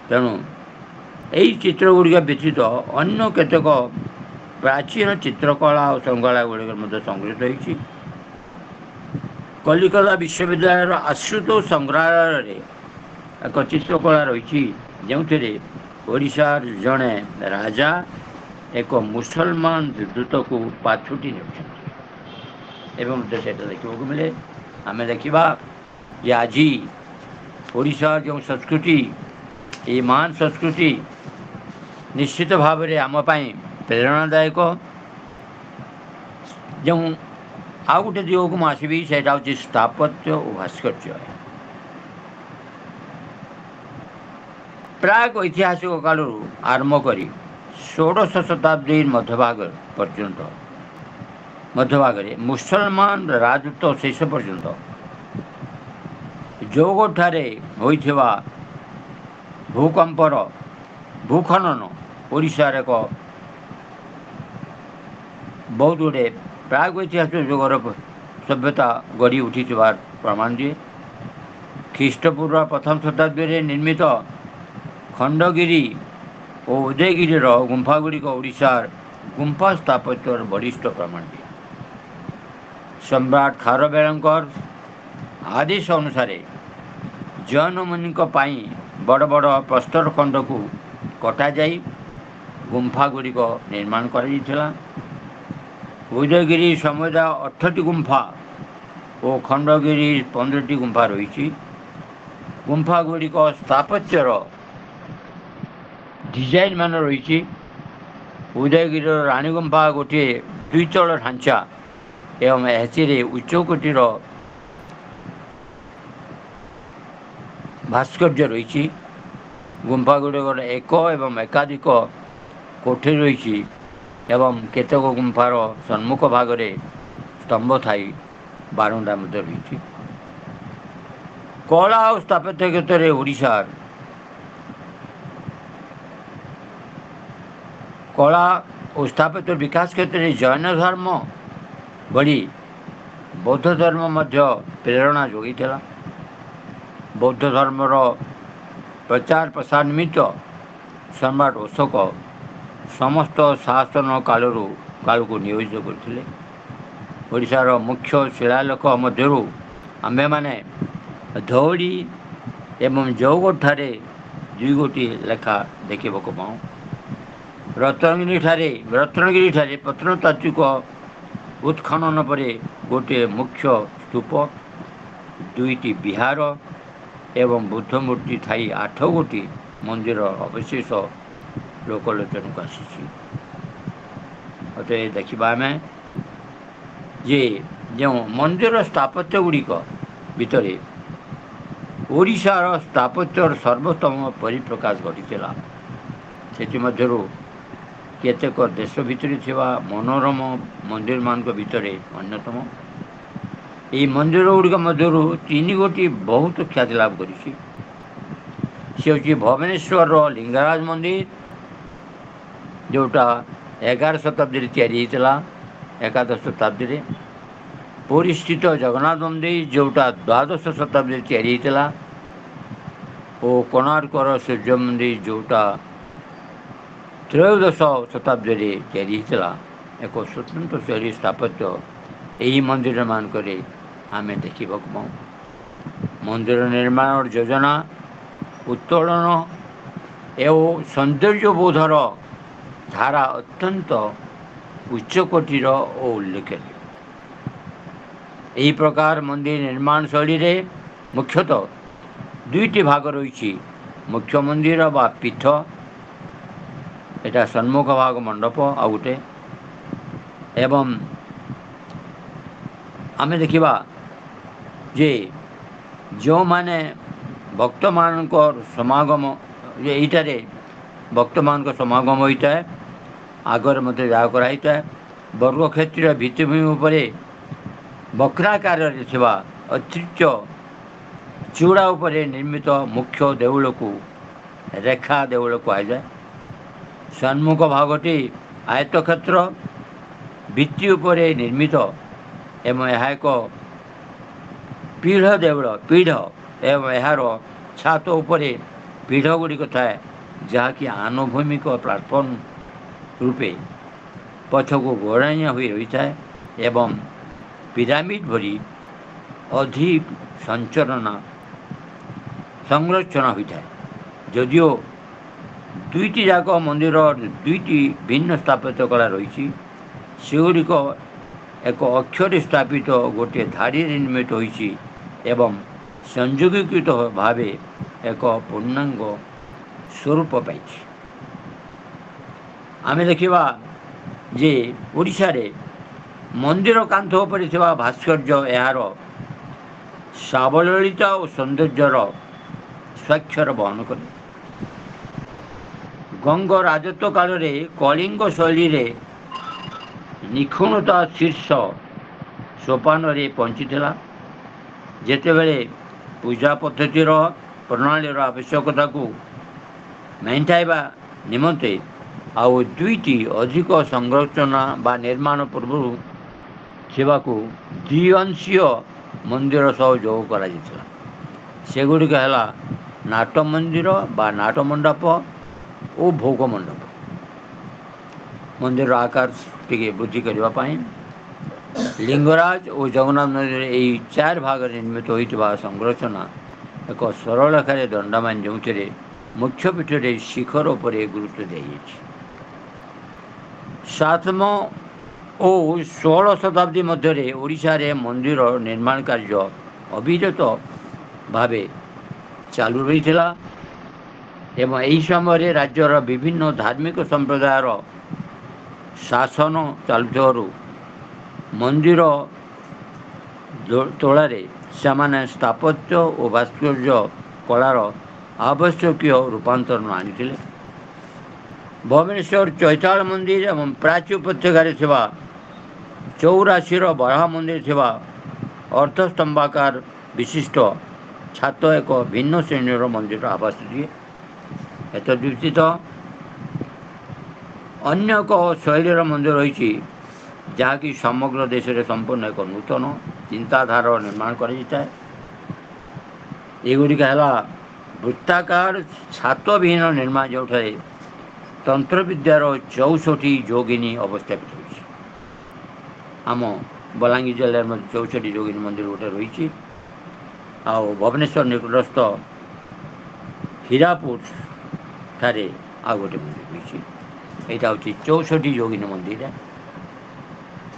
ତେଣୁ ଏହି ଚିତ୍ରଗୁଡ଼ିକ ବ୍ୟତୀତ ଅନ୍ୟ କେତେକ ପ୍ରାଚୀନ ଚିତ୍ରକଳା ଓ ସଂଗ୍ରହାଳୟ ଗୁଡ଼ିକ ମଧ୍ୟ ସଂଗୃହୀତ ହୋଇଛି। କଲିକତା ବିଶ୍ୱବିଦ୍ୟାଳୟର ଆଶୁତୋଷ ସଂଗ୍ରହାଳୟରେ ଏକ ଚିତ୍ରକଳା ରହିଛି, ଯେଉଁଥିରେ ଓଡ଼ିଶାର ଜଣେ ରାଜା ଏକ ମୁସଲମାନ ଦୂତକୁ ପାଛୋଟି ନେଉଛନ୍ତି ଏବଂ ମଧ୍ୟ ସେଇଟା ଦେଖିବାକୁ ମିଳେ। ଆମେ ଦେଖିବା ଯେ ଆଜି ଓଡ଼ିଶାର ଯେଉଁ ସଂସ୍କୃତି, ଏହି ମହାନ ସଂସ୍କୃତି ନିଶ୍ଚିତ ଭାବରେ ଆମ ପାଇଁ ପ୍ରେରଣାଦାୟକ। ଯେଉଁ ଆଉ ଗୋଟେ ଦିଗକୁ ମୁଁ ଆସିବି, ସେଇଟା ହେଉଛି ସ୍ଥାପତ୍ୟ ଓ ଭାସ୍କର୍ଯ୍ୟ। ପ୍ରାକ୍ ଐତିହାସିକ କାଳରୁ ଆରମ୍ଭ କରି 16ଶ ଶତାବ୍ଦୀ ମଧ୍ୟଭାଗରେ ମୁସଲମାନ ରାଜତ୍ୱ ଶେଷ ପର୍ଯ୍ୟନ୍ତ ଜୌଗଠାରେ ହୋଇଥିବା ଭୂକମ୍ପର ଭୂଖନନ ଓଡ଼ିଶାର ଏକ ବହୁତ ଗୁଡ଼ିଏ ପ୍ରାଗୈତିହାସିକ ଯୁଗର ସଭ୍ୟତା ଗଢ଼ି ଉଠିଥିବାର ପ୍ରମାଣ ଦିଏ। ଖ୍ରୀଷ୍ଟପୂର୍ବ ପ୍ରଥମ ଶତାବ୍ଦୀରେ ନିର୍ମିତ ଖଣ୍ଡଗିରି ଓ ଉଦୟଗିରିର ଗୁମ୍ଫାଗୁଡ଼ିକ ଓଡ଼ିଶାର ଗୁମ୍ଫା ସ୍ଥାପତ୍ୟର ବଳିଷ୍ଠ ପ୍ରମାଣ ଦିଏ। ସମ୍ରାଟ ଖାରବେଳଙ୍କର ଆଦେଶ ଅନୁସାରେ ଜୈନମୁନିଙ୍କ ପାଇଁ ବଡ଼ ବଡ଼ ପ୍ରସ୍ତର ଖଣ୍ଡକୁ କଟାଯାଇ ଗୁମ୍ଫାଗୁଡ଼ିକ ନିର୍ମାଣ କରାଯାଇଥିଲା। ଉଦୟଗିରି ସମୁଦାୟ 8ଟି ଗୁମ୍ଫା ଓ ଖଣ୍ଡଗିରି 15ଟି ଗୁମ୍ଫା ରହିଛି। ଗୁମ୍ଫାଗୁଡ଼ିକ ସ୍ଥାପତ୍ୟର ଡିଜାଇନ ମାନ ରହିଛି। ଉଦୟଗିରିର ରାଣୀ ଗୁମ୍ଫା ଗୋଟିଏ ଦ୍ୱିତଳ ଢାଞ୍ଚା ଏବଂ ଏଥିରେ ଉଚ୍ଚକୋଟୀର ଭାସ୍କର୍ଯ୍ୟ ରହିଛି। ଗୁମ୍ଫାଗୁଡ଼ିକର ଏକ ଏବଂ ଏକାଧିକ କୋଠରୀ ରହିଛି ଏବଂ କେତେକ ଗୁମ୍ଫାର ସମ୍ମୁଖ ଭାଗରେ ସ୍ତମ୍ଭ ଥାଇ ବାରଣ୍ଡା ମଧ୍ୟ ରହିଛି। କଳା ଓ ସ୍ଥାପତ୍ୟ କ୍ଷେତ୍ରରେ ଓଡ଼ିଶାର କଳା ଓ ସ୍ଥାପତ୍ୟ ବିକାଶ କ୍ଷେତ୍ରରେ ଜୈନ ଧର୍ମ ଭଳି ବୌଦ୍ଧ ଧର୍ମ ମଧ୍ୟ ପ୍ରେରଣା ଯୋଗାଇଥିଲା। ବୌଦ୍ଧ ଧର୍ମର ପ୍ରଚାର ପ୍ରସାର ନିମିତ୍ତ ସମ୍ରାଟ ଅଶୋକ ସମସ୍ତ ଶାସନ କାଳକୁ ନିୟୋଜିତ କରିଥିଲେ। ଓଡ଼ିଶାର ମୁଖ୍ୟ ଶିଳାଲେଖ ମଧ୍ୟରୁ ଆମ୍ଭେମାନେ ଧଉଳି ଏବଂ ଜୌଗଡ଼ଠାରେ 2 ଗୋଟି ଲେଖା ଦେଖିବାକୁ ପାଉଁ। ରତ୍ନଗିରିଠାରେ ପ୍ରତ୍ନତାତ୍ତ୍ୱିକ ଉତ୍ଖନନ ପରେ ଗୋଟିଏ ମୁଖ୍ୟ ସ୍ତୂପ, 2ଟି ବିହାର ଏବଂ ବୁଦ୍ଧ ମୂର୍ତ୍ତି ଥାଇ 8 ଗୋଟି ମନ୍ଦିର ଅବଶେଷ ଲୋକଲୋଚନକୁ ଆସିଛି। ଅତএବ ଦେଖିବା ଆମେ ଯେ ଯେଉଁ ମନ୍ଦିର ସ୍ଥାପତ୍ୟ ଗୁଡ଼ିକ ଭିତରେ ଓଡ଼ିଶାର ସ୍ଥାପତ୍ୟର ସର୍ବୋତ୍ତମ ପରିପ୍ରକାଶ ଘଟିଥିଲା। ସେଥିମଧ୍ୟରୁ କେତେକ ଦେଶ ଭିତରେ ଥିବା ମନୋରମ ମନ୍ଦିରମାନଙ୍କ ଭିତରେ ଅନ୍ୟତମ। ଏହି ମନ୍ଦିର ଗୁଡ଼ିକ ମଧ୍ୟରୁ 3 ଗୋଟି ବହୁତ ଖ୍ୟାତି ଲାଭ କରିଛି। ସେ ହେଉଛି ଭୁବନେଶ୍ୱରର ଲିଙ୍ଗରାଜ ମନ୍ଦିର, ଯେଉଁଟା 11 ଶତାବ୍ଦୀରେ ତିଆରି ହୋଇଥିଲା, 11 ଶତାବ୍ଦୀରେ। ପୁରୀସ୍ଥିତ ଜଗନ୍ନାଥ ମନ୍ଦିର, ଯେଉଁଟା 12 ଶତାବ୍ଦୀରେ ତିଆରି ହୋଇଥିଲା ଓ କୋଣାର୍କର ସୂର୍ଯ୍ୟ ମନ୍ଦିର, ଯେଉଁଟା 13 ଶତାବ୍ଦୀରେ ତିଆରି ହୋଇଥିଲା। ଏକ ସ୍ୱତନ୍ତ୍ର ଶୈଳୀ ସ୍ଥାପତ୍ୟ ଏହି ମନ୍ଦିରମାନଙ୍କରେ ଆମେ ଦେଖିବାକୁ ପାଉଁ। ମନ୍ଦିର ନିର୍ମାଣର ଯୋଜନା, ଉତ୍ତୋଳନ ଏବଂ ସୌନ୍ଦର୍ଯ୍ୟବୋଧର ଧାରା ଅତ୍ୟନ୍ତ ଉଚ୍ଚକୋଟୀର ଓ ଉଲ୍ଲେଖନୀୟ। ଏହି ପ୍ରକାର ମନ୍ଦିର ନିର୍ମାଣ ଶୈଳୀରେ ମୁଖ୍ୟତଃ 2ଟି ଭାଗ ରହିଛି। ମୁଖ୍ୟ ମନ୍ଦିର ବା ପୀଠ, ଏଟା ସମ୍ମୁଖ ଭାଗ ମଣ୍ଡପ ଆଉ ଗୋଟେ, ଏବଂ ଆମେ ଦେଖିବା ଯେ ଯେଉଁମାନେ ଭକ୍ତମାନଙ୍କ ସମାଗମ, ଏଇଠାରେ ଭକ୍ତମାନଙ୍କ ସମାଗମ ହୋଇଥାଏ। ଆଗରେ ମଧ୍ୟ ଯାହା କରାହୋଇଥାଏ। ବର୍ଗକ୍ଷେତ୍ରୀୟ ଭିତ୍ତିଭୂମି ଉପରେ ବକ୍ରାକାରରେ ଥିବା ଅତିରିକ୍ତ ଚୂଡ଼ା ଉପରେ ନିର୍ମିତ ମୁଖ୍ୟ ଦେଉଳକୁ ରେଖା ଦେଉଳ କୁହାଯାଏ। ସମ୍ମୁଖ ଭାଗଟି ଆୟତକ୍ଷେତ୍ର ଭିତ୍ତି ଉପରେ ନିର୍ମିତ ଏବଂ ଏହା ଏକ ପୀଢ଼ ଦେଉଳ ଏବଂ ଏହାର ଛାତ ଉପରେ ପୀଢ଼ ଗୁଡ଼ିକ ଥାଏ, ଯାହାକି ଆନୁଭୂମିକ ପ୍ଲାଟଫର୍ମ ରୂପେ ପଛକୁ ଗୋଡ଼ାଣିଆ ହୋଇ ରହିଥାଏ ଏବଂ ପିରାମିଡ଼ ଭଳି ସଂରଚନା ହୋଇଥାଏ। ଯଦିଓ 2ଟି ଯାକ ମନ୍ଦିର 2ଟି ଭିନ୍ନ ସ୍ଥାପତ୍ୟ କଳା ରହିଛି, ସେଗୁଡ଼ିକ ଏକ ଅକ୍ଷରେ ସ୍ଥାପିତ ଗୋଟିଏ ଧାଡ଼ିରେ ନିର୍ମିତ ହୋଇଛି ଏବଂ ସଂଯୋଗୀକୃତ ଭାବେ ଏକ ପୂର୍ଣ୍ଣାଙ୍ଗ ସ୍ୱରୂପ ପାଇଛି। ଆମେ ଦେଖିବା ଯେ ଓଡ଼ିଶାରେ ମନ୍ଦିର କାନ୍ଥ ଉପରେ ଥିବା ଭାସ୍କର୍ଯ୍ୟ ଏହାର ସାବଲୀଳତା ଓ ସୌନ୍ଦର୍ଯ୍ୟର ସ୍ୱାକ୍ଷର ବହନ କରେ। ଗଙ୍ଗ ରାଜତ୍ୱ କାଳରେ କଳିଙ୍ଗ ଶୈଳୀରେ ନିଖୁଣତା ଶୀର୍ଷ ସୋପାନରେ ପହଞ୍ଚିଥିଲା। ଯେତେବେଳେ ପୂଜା ପଦ୍ଧତିର ପ୍ରଣାଳୀର ଆବଶ୍ୟକତାକୁ ମେଣ୍ଟାଇବା ନିମନ୍ତେ ଆଉ 2ଟି ଅଧିକ ସଂରଚନା ବା ନିର୍ମାଣ ପୂର୍ବରୁ ଥିବାକୁ ଦ୍ୱିଅଂଶୀୟ ମନ୍ଦିର ସହ ଯୋଗ କରାଯାଇଥିଲା। ସେଗୁଡ଼ିକ ହେଲା ନାଟ ମନ୍ଦିର ବା ନାଟ ମଣ୍ଡପ ଓ ଭୋଗ ମଣ୍ଡପ। ମନ୍ଦିରର ଆକାର ଟିକେ ବୃଦ୍ଧି କରିବା ପାଇଁ ଲିଙ୍ଗରାଜ ଓ ଜଗନ୍ନାଥ ମନ୍ଦିର ଏହି 4 ଭାଗରେ ନିର୍ମିତ ହୋଇଥିବା ସଂରଚନା ଏକ ସରଳରେଖାରେ ଦଣ୍ଡାୟମାନ, ଯେଉଁଥିରେ ମୁଖ୍ୟ ପୀଠରେ ଶିଖର ଉପରେ ଗୁରୁତ୍ୱ ଦିଆଯାଇଛି। 7ମ ଓ 16 ଶତାବ୍ଦୀ ମଧ୍ୟରେ ଓଡ଼ିଶାରେ ମନ୍ଦିର ନିର୍ମାଣ କାର୍ଯ୍ୟ ଅବିରତ ଭାବେ ଚାଲୁ ରହିଥିଲା ଏବଂ ଏହି ସମୟରେ ରାଜ୍ୟର ବିଭିନ୍ନ ଧାର୍ମିକ ସମ୍ପ୍ରଦାୟର ଶାସନ ଚାଲୁଥିବାରୁ ମନ୍ଦିର ତୋଳାରେ ସେମାନେ ସ୍ଥାପତ୍ୟ ଓ ଭାସ୍କର୍ଯ୍ୟ କଳାର ଆବଶ୍ୟକୀୟ ରୂପାନ୍ତରଣ ଆଣିଥିଲେ। ଭୁବନେଶ୍ୱର ଚୈତାଳ ମନ୍ଦିର ଏବଂ ପ୍ରାଚ୍ୟ ଉପତ୍ୟକାରେ ଥିବା 84ର ବରାହ ମନ୍ଦିର ଥିବା ଅର୍ଦ୍ଧସ୍ତମ୍ଭାକାର ବିଶିଷ୍ଟ ଛାତ ଏକ ଭିନ୍ନ ଶ୍ରେଣୀର ମନ୍ଦିରର ଆଭାସ ଦିଏ। ଏତଦ୍ବ୍ୟତୀତ ଅନ୍ୟ ଏକ ଶୈଳୀର ମନ୍ଦିର ରହିଛି, ଯାହାକି ସମଗ୍ର ଦେଶରେ ସମ୍ପୂର୍ଣ୍ଣ ଏକ ନୂତନ ଚିନ୍ତାଧାରାର ନିର୍ମାଣ କରାଯାଇଥାଏ। ଏଗୁଡ଼ିକ ହେଲା ବୃତ୍ତାକାର ଛାତବିହୀନ ନିର୍ମାଣ, ଯେଉଁଠାରେ ତନ୍ତ୍ରବିଦ୍ୟାର 64ଟି ଯୋଗିନୀ ଅବସ୍ଥାପିତ ହୋଇଛି। ଆମ ବଲାଙ୍ଗୀର ଜିଲ୍ଲାରେ ମଧ୍ୟ 64ଟି ଯୋଗିନୀ ମନ୍ଦିର ଗୋଟେ ରହିଛି। ଆଉ ଭୁବନେଶ୍ୱର ନିକଟସ୍ଥ ହୀରାପୁର ଠାରେ ଆଉ ଗୋଟେ ମନ୍ଦିର ରହିଛି। ଏଇଟା ହେଉଛି 64ଟି ଯୋଗିନୀ ମନ୍ଦିର,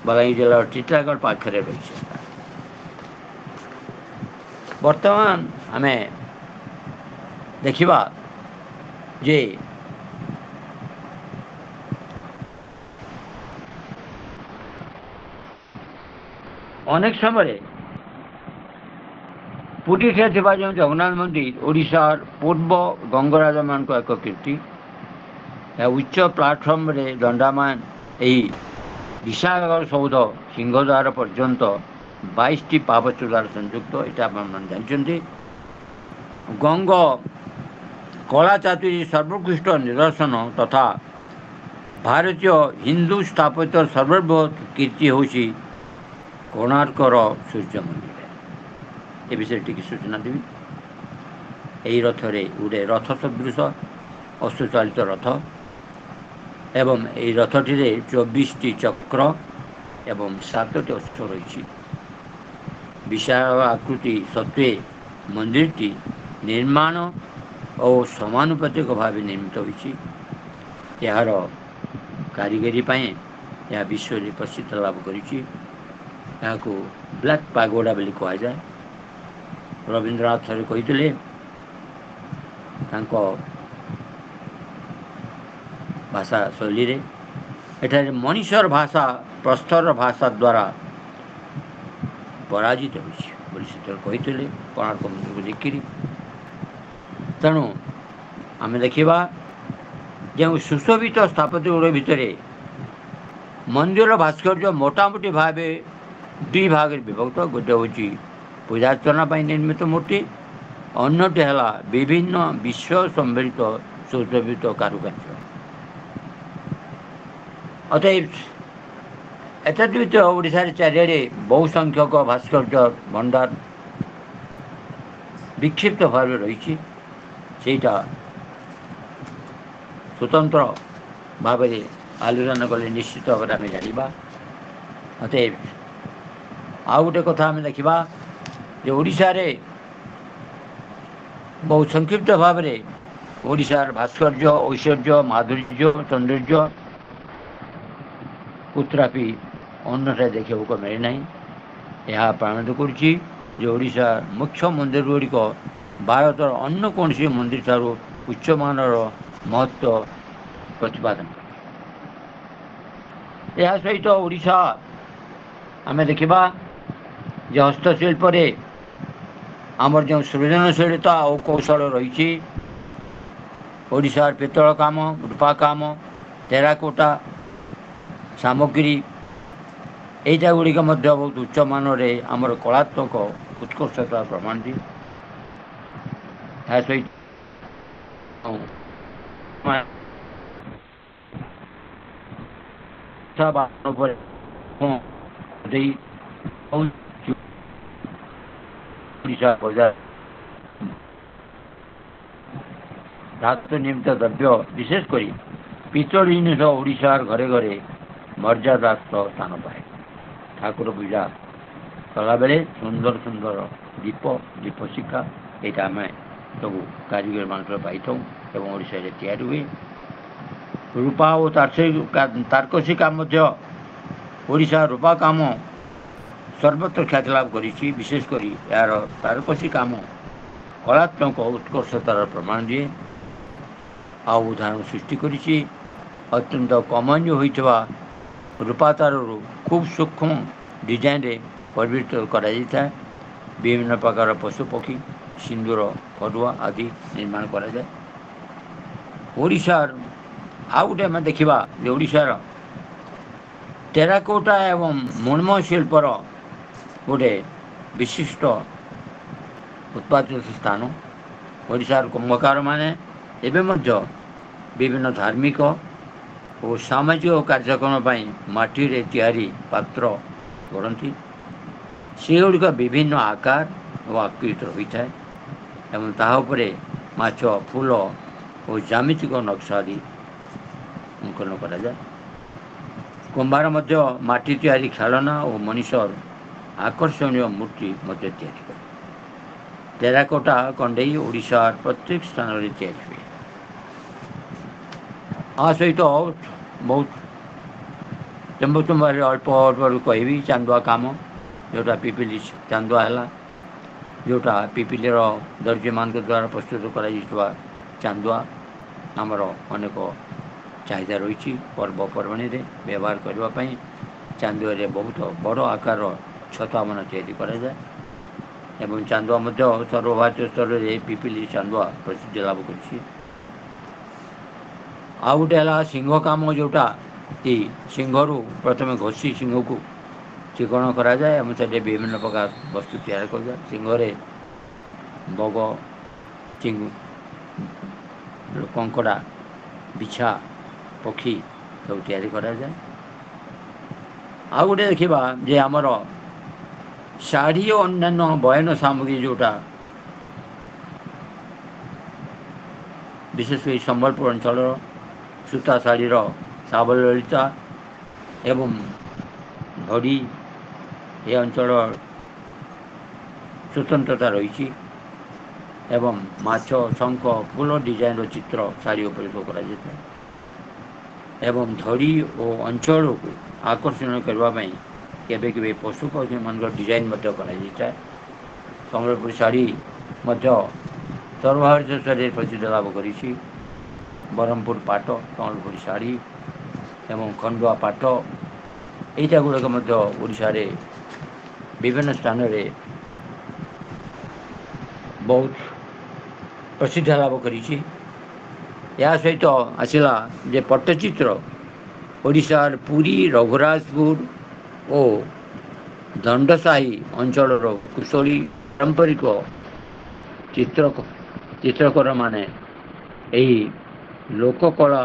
ବଲାଙ୍ଗୀର ଜିଲ୍ଲାର ଟିଟାଗଡ଼ ପାଖରେ ରହିଛି। ବର୍ତ୍ତମାନ ଆମେ ଦେଖିବା ଯେ ଅନେକ ସମୟରେ ପୁରୀଠାରେ ଥିବା ଯେଉଁ ଜଗନ୍ନାଥ ମନ୍ଦିର ଓଡ଼ିଶାର ପୂର୍ବ ଗଙ୍ଗରାଜମାନଙ୍କ ଏକ କୀର୍ତ୍ତି। ଏହା ଉଚ୍ଚ ପ୍ଲାଟଫର୍ମରେ ଦଣ୍ଡାୟମାନ ଏହି ବିଶାଳ ସୌଧ ସିଂହଦ୍ୱାର ପର୍ଯ୍ୟନ୍ତ 22ଟି ପାହାଚ ଦ୍ୱାରା ସଂଯୁକ୍ତ। ଏଇଟା ଆପଣମାନେ ଜାଣିଛନ୍ତି। ଗଙ୍ଗ କଳା ଚାତୁରୀ ସର୍ବୋତ୍କୃଷ୍ଟ ନିଦର୍ଶନ ତଥା ଭାରତୀୟ ହିନ୍ଦୁ ସ୍ଥାପତ୍ୟର ସର୍ବବୃହତ୍ କୀର୍ତ୍ତି ହେଉଛି କୋଣାର୍କର ସୂର୍ଯ୍ୟ ମନ୍ଦିର। ଏ ବିଷୟରେ ଟିକେ ସୂଚନା ଦେବି। ଏହି ରଥରେ ଗୋଟେ ରଥ ସଦୃଶ ଅଶ୍ୱଚାଳିତ ରଥ ଏବଂ ଏହି ରଥଟିରେ 24ଟି ଚକ୍ର ଏବଂ 7ଟି ଅଶ୍ଵ ରହିଛି। ବିଶାଳ ଆକୃତି ସତ୍ତ୍ୱେ ମନ୍ଦିରଟି ନିର୍ମାଣ ଓ ସମାନୁପାତିକ ଭାବେ ନିର୍ମିତ ହୋଇଛି। ଏହାର କାରିଗରୀ ପାଇଁ ଏହା ବିଶ୍ୱରେ ପ୍ରସିଦ୍ଧ ଲାଭ କରିଛି। ଏହାକୁ ବ୍ଲାକ୍ ପାଗୋଡ଼ା ବୋଲି କୁହାଯାଏ। ରବୀନ୍ଦ୍ରନାଥ ଥରେ କହିଥିଲେ, ତାଙ୍କ ଭାଷା ଶୈଳୀରେ, ଏଠାରେ ମଣିଷର ଭାଷା ପ୍ରସ୍ତରର ଭାଷା ଦ୍ୱାରା ପରାଜିତ ହୋଇଛି ବୋଲି ସେତେବେଳେ କହିଥିଲେ କୋଣାର୍କ ମନ୍ଦିରକୁ ଦେଖିରି। ତେଣୁ ଆମେ ଦେଖିବା ଯେଉଁ ସୁଶୋଭିତ ସ୍ଥାପତ୍ୟ ଗୁଡ଼ିକ ଭିତରେ ମନ୍ଦିରର ଭାସ୍କର୍ଯ୍ୟ ମୋଟାମୋଟି ଭାବେ 2 ଭାଗରେ ବିଭକ୍ତ। ଗୋଟେ ହେଉଛି ପୂଜାର୍ଚ୍ଚନା ପାଇଁ ନିର୍ମିତ ମୂର୍ତ୍ତି, ଅନ୍ୟଟି ହେଲା ବିଭିନ୍ନ ବିଶ୍ୱ ସମ୍ବଳିତ ସୁଶୋଭିତ କାରୁକାର୍ଯ୍ୟ। ଅତଏବ ଏତଦ୍ବ୍ୟତୀତ ଓଡ଼ିଶାରେ ଚାରିଆଡ଼େ ବହୁ ସଂଖ୍ୟକ ଭାସ୍କର୍ଯ୍ୟ ଭଣ୍ଡାର ବିକ୍ଷିପ୍ତ ଭାବରେ ରହିଛି। ସେଇଟା ସ୍ୱତନ୍ତ୍ର ଭାବରେ ଆଲୋଚନା କଲେ ନିଶ୍ଚିତ ଭାବରେ ଆମେ ଜାଣିବା। ଅତଏବ ଆଉ ଗୋଟେ କଥା ଆମେ ଦେଖିବା ଯେ ଓଡ଼ିଶାରେ ବହୁ ସଂକ୍ଷିପ୍ତ ଭାବରେ ଓଡ଼ିଶାର ଭାସ୍କର୍ଯ୍ୟ, ଐଶ୍ୱର୍ଯ୍ୟ, ମାଧୁର୍ଯ୍ୟ, ସୌନ୍ଦର୍ଯ୍ୟ ଉତ୍ରାପି ଅନ୍ୟଠାରେ ଦେଖିବାକୁ ମିଳେ ନାହିଁ। ଏହା ପ୍ରମାଣିତ କରୁଛି ଯେ ଓଡ଼ିଶା ମୁଖ୍ୟ ମନ୍ଦିର ଗୁଡ଼ିକ ଭାରତର ଅନ୍ୟ କୌଣସି ମନ୍ଦିର ଠାରୁ ଉଚ୍ଚମାନର ମହତ୍ତ୍ୱ ପ୍ରତିପାଦନ କରେ। ଏହା ସହିତ ଓଡ଼ିଶା ଆମେ ଦେଖିବା ଯେ ହସ୍ତଶିଳ୍ପରେ ଆମର ଯେଉଁ ସୃଜନଶୀଳତା ଓ କୌଶଳ ରହିଛି, ଓଡ଼ିଶାର ପିତ୍ତଳ କାମ, ରୂପା କାମ, ଟେରାକୋଟା ସାମଗ୍ରୀ, ଏଇଟା ଗୁଡ଼ିକ ମଧ୍ୟ ବହୁତ ଉଚ୍ଚମାନରେ ଆମର କଳାତ୍ମକ ଉତ୍କର୍ଷତା ପ୍ରମାଣ ଦିଏ। ଏହା ସହିତ ଉପରେ ଦେଇ ଓଡ଼ିଶା ବଜାର ଧାତୁ ନିର୍ମିତ ଦ୍ରବ୍ୟ ବିଶେଷ କରି ପିତ୍ତଳ ଜିନିଷ ଓଡ଼ିଶାର ଘରେ ଘରେ ମର୍ଯ୍ୟାଦା ସ୍ଥାନ ପାଏ। ଠାକୁର ପୂଜା କଲାବେଳେ ସୁନ୍ଦର ସୁନ୍ଦର ଦୀପ ଶିଖା ଏଇଟା ଆମେ ସବୁ କାରିଗରମାନଙ୍କର ପାଇଥାଉ ଏବଂ ଓଡ଼ିଶାରେ ତିଆରି ହୁଏ। ରୂପା ଓ ତାରକସି କାମ ମଧ୍ୟ ଓଡ଼ିଶା ରୂପା କାମ ସର୍ବତ୍ର ଖ୍ୟାତି ଲାଭ କରିଛି। ବିଶେଷ କରି ଏହାର ତାରକସି କାମ କଳାତ୍ମକ ଉତ୍କର୍ଷତାର ପ୍ରମାଣ ଦିଏ ଆଉ ଉଦାହରଣ ସୃଷ୍ଟି କରିଛି। ଅତ୍ୟନ୍ତ କମନୀୟ ହୋଇଥିବା ରୂପା ତାରରୁ ଖୁବ୍ ସୂକ୍ଷ୍ମ ଡିଜାଇନରେ ପରିବର୍ତ୍ତିତ କରାଯାଇଥାଏ। ବିଭିନ୍ନ ପ୍ରକାର ପଶୁପକ୍ଷୀ ସିନ୍ଦୁର ଫରୁଆ ଆଦି ନିର୍ମାଣ କରାଯାଏ। ଓଡ଼ିଶାର ଆଉ ଗୋଟେ ଆମେ ଦେଖିବା ଯେ ଓଡ଼ିଶାର ଟେରାକୋଟା ଏବଂ ମୃଣ୍ମୟ ଶିଳ୍ପର ଗୋଟେ ବିଶିଷ୍ଟ ଉତ୍ପାଦିତ ସ୍ଥାନ। ଓଡ଼ିଶାର କୁମ୍ଭକାରମାନେ ଏବେ ମଧ୍ୟ ବିଭିନ୍ନ ଧାର୍ମିକ ଓ ସାମାଜିକ କାର୍ଯ୍ୟକ୍ରମ ପାଇଁ ମାଟିରେ ତିଆରି ପାତ୍ର ଗଢ଼ନ୍ତି। ସେଗୁଡ଼ିକ ବିଭିନ୍ନ ଆକାର ଓ ଆକୃତିର ହୋଇଥାଏ ଏବଂ ତାହା ଉପରେ ମାଛ, ଫୁଲ ଓ ଜ୍ୟାମିତିକ ନକ୍ସା ଆଦି ଅଙ୍କନ କରାଯାଏ। କୁମ୍ଭାର ମଧ୍ୟ ମାଟି ତିଆରି ଖେଳନା ଓ ମଣିଷର ଆକର୍ଷଣୀୟ ମୂର୍ତ୍ତି ମଧ୍ୟ ତିଆରି କରେ। ଟେରାକୋଟା କଣ୍ଢେଇ ଓଡ଼ିଶାର ପ୍ରତ୍ୟେକ ସ୍ଥାନରେ ତିଆରି ହୁଏ। ଆ ସହିତ ବହୁତ ଅଳ୍ପ କହିବି ଚାନ୍ଦୁଆ କାମ, ଯେଉଁଟା ପିପିଲି ଚାନ୍ଦୁଆ ହେଲା, ଯେଉଁଟା ପିପିଲିର ଦର୍ଜିମାନଙ୍କ ଦ୍ୱାରା ପ୍ରସ୍ତୁତ କରାଯାଇଥିବା ଚାନ୍ଦୁଆ ଆମର ଅନେକ ଚାହିଦା ରହିଛି। ପର୍ବପର୍ବାଣିରେ ବ୍ୟବହାର କରିବା ପାଇଁ ଚାନ୍ଦୁଆରେ ବହୁତ ବଡ଼ ଆକାରର ଛତାମାନ ତିଆରି କରାଯାଏ ଏବଂ ଚାନ୍ଦୁଆ ମଧ୍ୟ ସର୍ବଭାରତୀୟ ସ୍ତରରେ ପିପିଲି ଚାନ୍ଦୁଆ ପ୍ରସିଦ୍ଧି ଲାଭ କରିଛି। ଆଉ ଗୋଟେ ହେଲା ସିଂହ କାମ, ଯେଉଁଟା କି ସିଂହରୁ ପ୍ରଥମେ ଘଷି ସିଂହକୁ ଚିକଣ କରାଯାଏ ଏବଂ ସେଥିରେ ବିଭିନ୍ନ ପ୍ରକାର ବସ୍ତୁ ତିଆରି କରାଯାଏ। ସିଂହରେ ବଗ, କଙ୍କଡ଼ା, ବିଛା, ପକ୍ଷୀ ସବୁ ତିଆରି କରାଯାଏ। ଆଉ ଗୋଟେ ଦେଖିବା ଯେ ଆମର ଶାଢ଼ୀ ଓ ଅନ୍ୟାନ୍ୟ ବୟନ ସାମଗ୍ରୀ, ଯେଉଁଟା ବିଶେଷ କରି ସମ୍ବଲପୁର ଅଞ୍ଚଳର ସୂତା ଶାଢ଼ୀର ସାବଲୀଳତା ଏବଂ ଧଡ଼ି ଏ ଅଞ୍ଚଳ ସ୍ୱତନ୍ତ୍ରତା ରହିଛି ଏବଂ ମାଛ, ଶଙ୍ଖ, ଫୁଲ ଡିଜାଇନର ଚିତ୍ର ଶାଢ଼ୀ ଉପରେ କରାଯାଇଥାଏ ଏବଂ ଧଡ଼ି ଓ ଅଞ୍ଚଳକୁ ଆକର୍ଷଣୀୟ କରିବା ପାଇଁ କେବେ କେବେ ପଶୁପକ୍ଷୀମାନଙ୍କର ଡିଜାଇନ୍ ମଧ୍ୟ କରାଯାଇଥାଏ। ସମ୍ବଲପୁରୀ ଶାଢ଼ୀ ମଧ୍ୟ ସର୍ବଭାରତୀୟ ସ୍ତରରେ ପ୍ରସିଦ୍ଧ ଲାଭ କରିଛି। ବ୍ରହ୍ମପୁର ପାଟ, ସମ୍ବଲପୁରୀ ଶାଢ଼ୀ ଏବଂ ଖଣ୍ଡୁଆ ପାଟ ଏଇଟା ଗୁଡ଼ିକ ମଧ୍ୟ ଓଡ଼ିଶାରେ ବିଭିନ୍ନ ସ୍ଥାନରେ ବହୁତ ପ୍ରସିଦ୍ଧ ଲାଭ କରିଛି। ଏହା ସହିତ ଆସିଲା ଯେ ପଟ୍ଟଚିତ୍ର, ଓଡ଼ିଶାର ପୁରୀ, ରଘୁରାଜପୁର ଓ ଦଣ୍ଡସାହି ଅଞ୍ଚଳର କୁଶଳୀ ପାରମ୍ପରିକ ଚିତ୍ରକରମାନେ ଏହି ଲୋକକଳା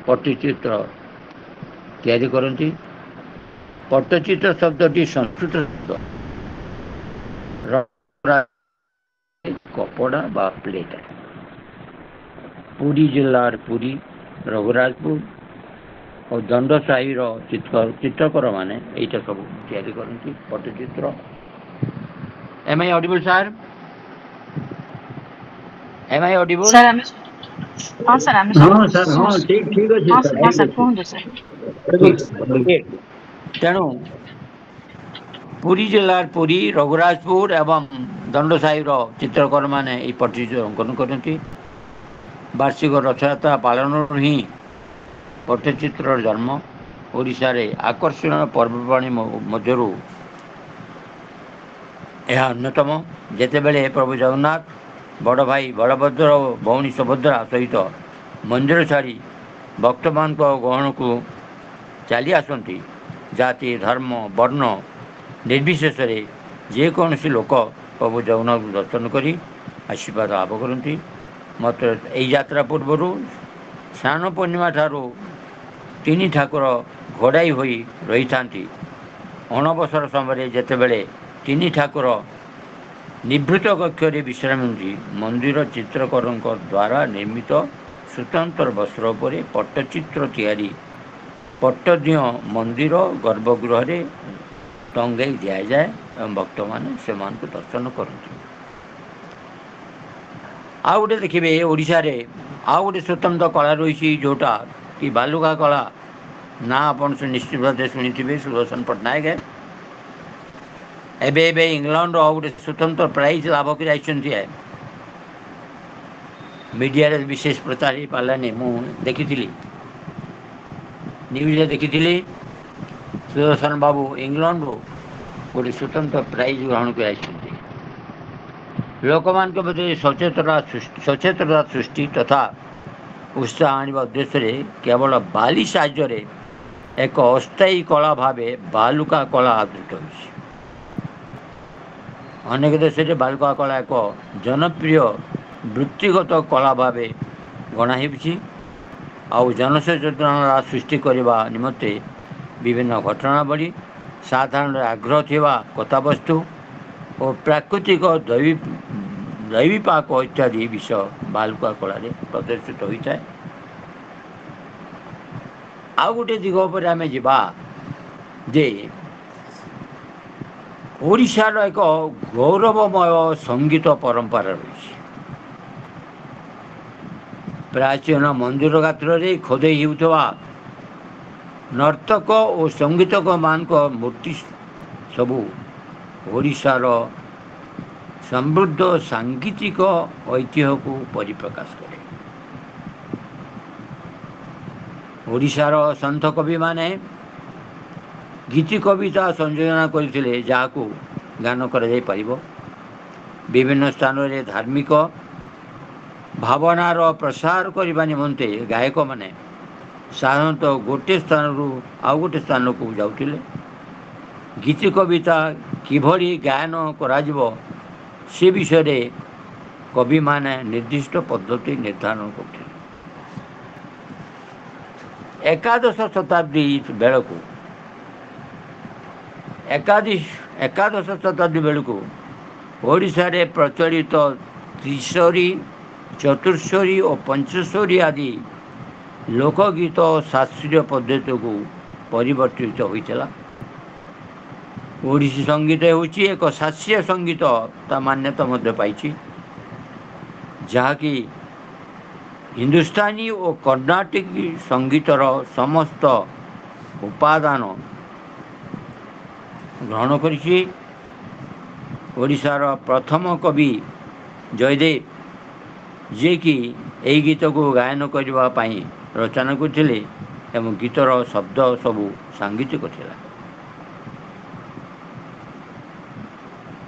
ପଟ୍ଟଚିତ୍ର ତିଆରି କରନ୍ତି। ପଟ୍ଟଚିତ୍ର ଶବ୍ଦଟି ସଂସ୍କୃତ କପଡ଼ା ବା ପ୍ଲେଟ୍। ପୁରୀ ଜିଲ୍ଲାର ପୁରୀ, ରଘୁରାଜପୁର ଓ ଦଣ୍ଡସାହିର ଚିତ୍ରକରମାନେ ଏଇଟା ସବୁ ତିଆରି କରନ୍ତି Pattachitra. Am I audible, sir? Am I audible? Sir ଆମେ ହଁ ସାର୍ ଆମେ ହଁ ସାର୍, ହଁ ଠିକ ଅଛି ହଁ ସାର୍, ହଁ ଠିକ ସାର୍ ଅଛି। କୁହନ୍ତୁ ସାର୍। ତେଣୁ ପୁରୀ ଜିଲ୍ଲାର ପୁରୀ, ରଘୁରାଜପୁର ଏବଂ ଦଣ୍ଡସାହିର ଚିତ୍ରକରମାନେ ଏହି ପଟ୍ଟଚିତ୍ର ଅଙ୍କନ କରନ୍ତି। ବାର୍ଷିକ ରଥଯାତ୍ରା ପାଳନରୁ ହିଁ ପଟ୍ଟଚିତ୍ରର ଜନ୍ମ। ଓଡ଼ିଶାରେ ଆକର୍ଷଣୀୟ ପର୍ବପର୍ବାଣି ମଧ୍ୟରୁ ଏହା ଅନ୍ୟତମ। ଯେତେବେଳେ ପ୍ରଭୁ ଜଗନ୍ନାଥ ବଡ଼ ଭାଇ ବଳଭଦ୍ର ଓ ଭଉଣୀ ସୁଭଦ୍ରା ସହିତ ମନ୍ଦିର ଛାଡ଼ି ଭକ୍ତମାନଙ୍କ ଗହଣକୁ ଚାଲି ଆସନ୍ତି, ଜାତି, ଧର୍ମ, ବର୍ଣ୍ଣ ନିର୍ବିଶେଷରେ ଯେକୌଣସି ଲୋକ ପ୍ରଭୁ ଜଗନ୍ନାଥଙ୍କୁ ଦର୍ଶନ କରି आशीर्वाद लाभ करती। मत यही यात्रा पूर्वर स्नान पूर्णिमा ठारू तीन ठाकुर घोड़ाई हो रही था। अणबसर समय जितेबले तीन ठाकुर निभृत कक्ष विश्राम मंदिर चित्रकर द्वारा निर्मित स्वतंत्र वस्त्र पर पट्टचित्र तैयारी पट्टदीय मंदिर गर्भगृह टंगाई दि जाए और भक्त मैंने से दर्शन करती। आउ गोटे देखिए ओडिशा रे आउ गोटे स्वतंत्र कला रही जोटा कि बालुका कला ना आपन से निश्चित भाव शुणी सुदर्शन पट्टनायक एबे इंग्लैंड गोटे स्वतंत्र प्राइज लाभ कर मीडिया विशेष प्रचार हो पारानी। मु देखी न्यूज देखी सुदर्शन बाबू इंग्लैंड गोटे स्वतंत्र प्राइज ग्रहण कर लोक मान मध्य सचेतनता सृष्टि तथा उत्साह आने उद्देश्य केवल बाली साहाय्य एक अस्थायी कला भाव बालुका कला आदृत हो। अनेक देश में बालुका कला एक जनप्रिय वृत्तिगत कला भाव गणाही आउ जनसचेतना सृष्टि करने निमंते विभिन्न घटनावली साधारण आग्रह थिबा कथावस्तु और प्राकृतिक दैवीपाक इत्यादि विषय बालुका कला प्रदर्शित होता है। आउ गोटे दिग पर आम जा ओडिशार एक गौरवमय संगीत परंपरा रही। प्राचीन मंदिर गात्र खोदे होता नर्तक और संगीतक मान मूर्ति सबू ओडिशार समृद्ध सांगीतिक ऐतिह्य को परिप्रकाश करे। ओडिशार संत कवि माने गीति कविता संयोजन करते जहाँ गान कर विभिन्न स्थान में धार्मिक भावनार प्रसार करने निमंते गायक माने साधारणतः गोटे स्थान आउ गोटे स्थान को जाते गीति कविता किभली गायन कराजिबो से विषय कवि माने निर्दिष्ट पद्धति निर्धारण करते। एकादश शताब्दी बेलू एकादश शताब्दी बेलू ओडिशा रे प्रचलित त्रिस्वरी चतुर्स्वरी और पंचस्वरी आदि लोकगीत शास्त्रीय पद्धति को परिवर्तित होता। ओडिसी संगीत होची एक शास्त्रीय संगीत ता मान्यता मध्य पाई जहाँकि हिंदुस्तानी और कर्नाटिक संगीतर समस्त उपादान ग्रहण करिछि। ओडिशार प्रथम कवि जयदेव जे कि यही गीत को गायन करने रचना करथिले एवं गीतर शब्द सबू सांगीतिक थिला।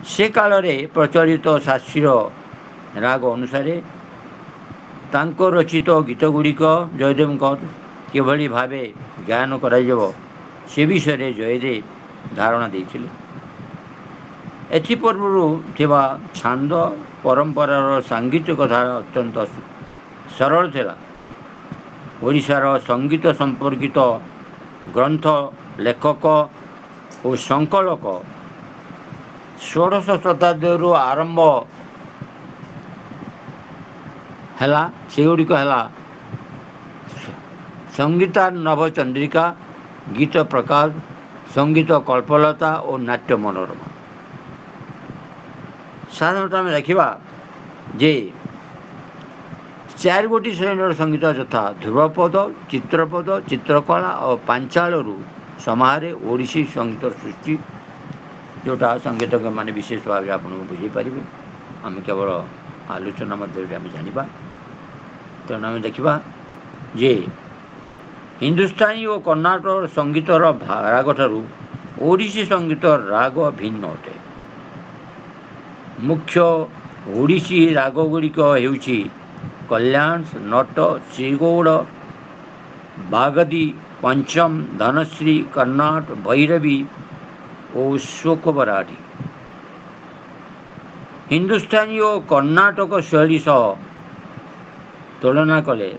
से काल रे प्रचलित शास्त्रीय राग अनुसार तांको रचित गीत गुड़िक जयदेव किभली भावे गायन कराइब से विषय जयदेव धारणा देथिले। एथिपूर्व थिबा छांद परंपरार सांगीतिक धारा अत्यंत सरल थिला। ओडिशार संगीत संपर्कित ग्रंथ लेखक और संकलक षोडश शताब्दी आरंभ हैला सेगुड़िक हैला संगीता नवचंद्रिका, गीत प्रकाश, संगीत कल्पलता और नाट्य मनोरमा। साधारणतः आम देखा जे चार गोटी श्रेणीर संगीत यथा ध्रुवपद, चित्रपद, चित्रकला और पांचालू समाहारे ओडिसी संगीत सृष्टि जोटा संगीतज्ञ मैंने विशेष भाव आप बुझे पारे। आम केवल आलोचना मध्य आम जाना तेणु आम देखा जे हिंदुस्तानी और कर्नाटक संगीतर राग ठारू ओडिसी संगीत राग भिन्न अटे। मुख्य ओडिसी राग गुड़िक हेउछि कल्याण, नट, श्रीगौड़, बागदी, पंचम, धनश्री, कर्नाट, भैरवी और शोकबराड़ी। ହିନ୍ଦୁସ୍ତାନୀ ଓ କର୍ଣ୍ଣାଟକ ଶୈଳୀ ସହ ତୁଳନା କଲେ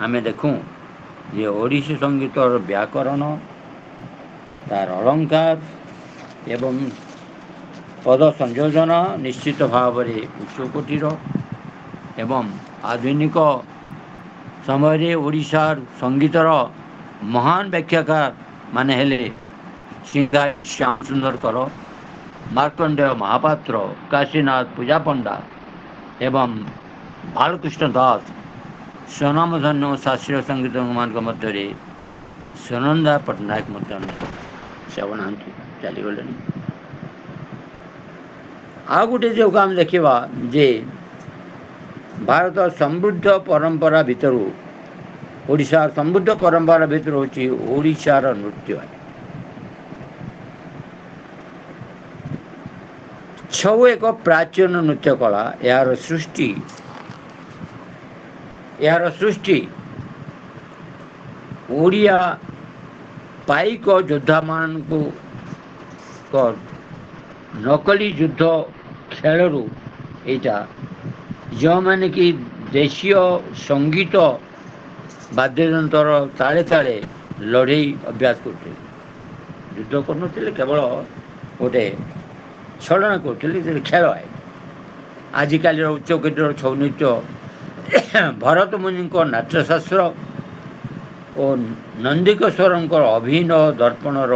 ଆମେ ଦେଖୁଁ ଯେ ଓଡ଼ିଶୀ ସଙ୍ଗୀତର ବ୍ୟାକରଣ, ତାର ଅଳଙ୍କାର ଏବଂ ପଦ ସଂଯୋଜନ ନିଶ୍ଚିତ ଭାବରେ ଉଚ୍ଚକୋଟୀର ଏବଂ ଆଧୁନିକ ସମୟରେ ଓଡ଼ିଶାର ସଙ୍ଗୀତର ମହାନ ବ୍ୟାଖ୍ୟାକାର ମାନେ ହେଲେ ସିଙ୍ଗାର ଶ୍ୟାମ ସୁନ୍ଦର କର, ମାର୍କଣ୍ଡେୟ ମହାପାତ୍ର, କାଶୀନାଥ ପୂଜା ପଣ୍ଡା ଏବଂ ବାଳକୃଷ୍ଣ ଦାସ। ସ୍ୱନାମଧନ୍ୟ ଶାସ୍ତ୍ରୀୟ ସଙ୍ଗୀତମାନଙ୍କ ମଧ୍ୟରେ ସୁନନ୍ଦା ପଟ୍ଟନାୟକ ମଧ୍ୟ ଅନ୍ୟତମ। ସେ ଆଉ ନାହାନ୍ତି, ଚାଲିଗଲେଣି। ଆଉ ଗୋଟେ ଯୋଉକୁ ଆମେ ଦେଖିବା ଯେ ଭାରତ ସମୃଦ୍ଧ ପରମ୍ପରା ଭିତରୁ ଓଡ଼ିଶାର ସମୃଦ୍ଧ ପରମ୍ପରା ଭିତରୁ ହେଉଛି ଓଡ଼ିଶାର ନୃତ୍ୟ। ଛଉ ଏକ ପ୍ରାଚୀନ ନୃତ୍ୟ କଳା। ଏହାର ସୃଷ୍ଟି ଓଡ଼ିଆ ପାଇକ ଯୋଦ୍ଧାମାନଙ୍କୁ ନକଲି ଯୁଦ୍ଧ ଖେଳରୁ ଏଇଟା, ଯେଉଁମାନେ କି ଦେଶୀୟ ସଙ୍ଗୀତ ବାଦ୍ୟଯନ୍ତ୍ରର ତାଳେ ତାଳେ ଲଢ଼େଇ ଅଭ୍ୟାସ କରୁଥିଲେ। ଯୁଦ୍ଧ କରୁନଥିଲେ, କେବଳ ଗୋଟେ ଛଳନା କରୁଥିଲେ, ଯେ ଖେଳ। ଆଜିକାଲିର ଉଚ୍ଚକୋଟୀର ଛଉ ନୃତ୍ୟ ଭରତ ମୁନିଙ୍କ ନାଟ୍ୟଶାସ୍ତ୍ର ଓ ନନ୍ଦିକେଶ୍ୱରଙ୍କର ଅଭିନୟ ଦର୍ପଣର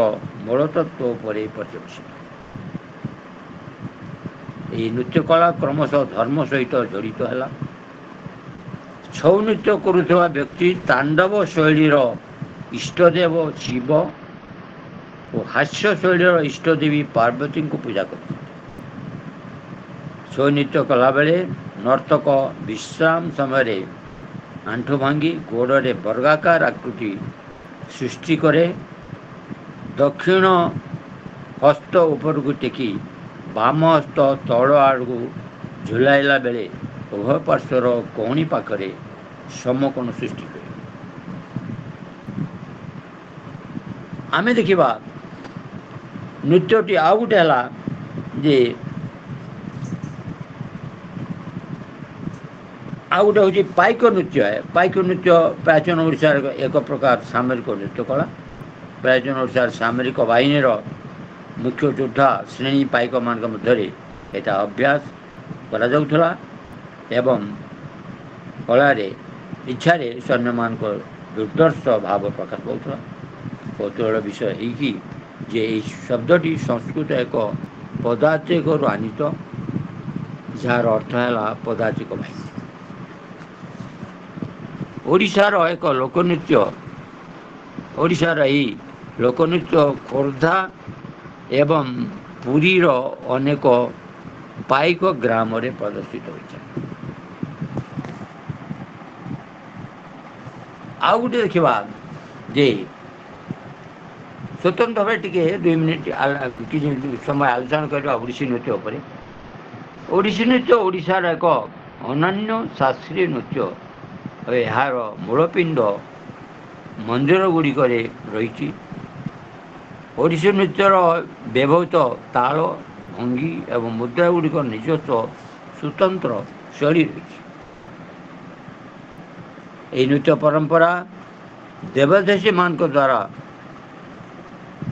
ମୂଳତତ୍ତ୍ୱ ଉପରେ ପର୍ଯ୍ୟବେସିତ। ଏହି ନୃତ୍ୟକଳା କ୍ରମଶଃ ଧର୍ମ ସହିତ ଜଡ଼ିତ ହେଲା। ଛଉ ନୃତ୍ୟ କରୁଥିବା ବ୍ୟକ୍ତି ତାଣ୍ଡବ ଶୈଳୀର ଇଷ୍ଟଦେବ ଶିବ ଓ ହାସ୍ୟ ଶୈଳୀର ଇଷ୍ଟଦେବୀ ପାର୍ବତୀଙ୍କୁ ପୂଜା କରିଥାନ୍ତି। ଛଉ ନୃତ୍ୟ କଲାବେଳେ ନର୍ତ୍ତକ ବିଶ୍ରାମ ସମୟରେ ଆଣ୍ଠୁ ଭାଙ୍ଗି ଗୋଡ଼ରେ ବର୍ଗାକାର ଆକୃତି ସୃଷ୍ଟି କରେ। ଦକ୍ଷିଣ ହସ୍ତ ଉପରକୁ ଟେକି ବାମ ହସ୍ତ ତଳ ଆଡ଼କୁ ଝୁଲାଇଲା ବେଳେ ଉଭୟ ପାର୍ଶ୍ୱର କହୁଣୀ ପାଖରେ ସମକୋଣ ସୃଷ୍ଟି କରେ। ଆମେ ଦେଖିବା ନୃତ୍ୟଟି ଆଉ ଗୋଟେ ହେଲା ଯେ ଆଉ ଗୋଟେ ହେଉଛି ପାଇକ ନୃତ୍ୟ। ପାଇକ ନୃତ୍ୟ ପ୍ରାଚୀନ ଓଡ଼ିଶାର ଏକ ପ୍ରକାର ସାମରିକ ନୃତ୍ୟ କଳା। ପ୍ରାଚୀନ ଓଡ଼ିଶାର ସାମରିକ ବାହିନୀର ମୁଖ୍ୟ ଯୋଦ୍ଧା ଶ୍ରେଣୀ ପାଇକମାନଙ୍କ ମଧ୍ୟରେ ଏଇଟା ଅଭ୍ୟାସ କରାଯାଉଥିଲା ଏବଂ କଳାରେ ଇଚ୍ଛାରେ ସୈନ୍ୟମାନଙ୍କ ଦୁର୍ଦ୍ଦର୍ଶ ଭାବ ପ୍ରକାଶ ପାଉଥିଲା। କୌତୁହଳ ବିଷୟ ଏହିକି ଯେ ଏହି ଶବ୍ଦଟି ସଂସ୍କୃତ ଏକ ପଦାତିକରୁ ଆନିତ, ଯାହାର ଅର୍ଥ ହେଲା ପଦାତିକ ବାହିନୀ। ଓଡ଼ିଶାର ଏକ ଲୋକନୃତ୍ୟ, ଓଡ଼ିଶାର ଏହି ଲୋକନୃତ୍ୟ ଖୋର୍ଦ୍ଧା ଏବଂ ପୁରୀର ଅନେକ ପାଇକ ଗ୍ରାମରେ ପ୍ରଦର୍ଶିତ ହୋଇଥାଏ। ଆଉ ଗୋଟେ ଦେଖିବା ଯେ ସ୍ୱତନ୍ତ୍ର ଭାବେ ଟିକେ 2 ମିନିଟ୍ କିଛି ସମୟ ଆଲୋଚନା କରିବା ଓଡ଼ିଶୀ ନୃତ୍ୟ ଉପରେ। ଓଡ଼ିଶୀ ନୃତ୍ୟ ଓଡ଼ିଶାର ଏକ ଅନନ୍ୟ ଶାସ୍ତ୍ରୀୟ ନୃତ୍ୟ। ଏହାର ମୂଳପିଣ୍ଡ ମନ୍ଦିର ଗୁଡ଼ିକରେ ରହିଛି। ଓଡ଼ିଶୀ ନୃତ୍ୟର ବ୍ୟବହୃତ ତାଳ, ଭଙ୍ଗୀ ଏବଂ ମୁଦ୍ରା ଗୁଡ଼ିକର ନିଜସ୍ୱ ସ୍ୱତନ୍ତ୍ର ଶୈଳୀ ରହିଛି। ଏହି ନୃତ୍ୟ ପରମ୍ପରା ଦେବଦାସୀମାନଙ୍କ ଦ୍ୱାରା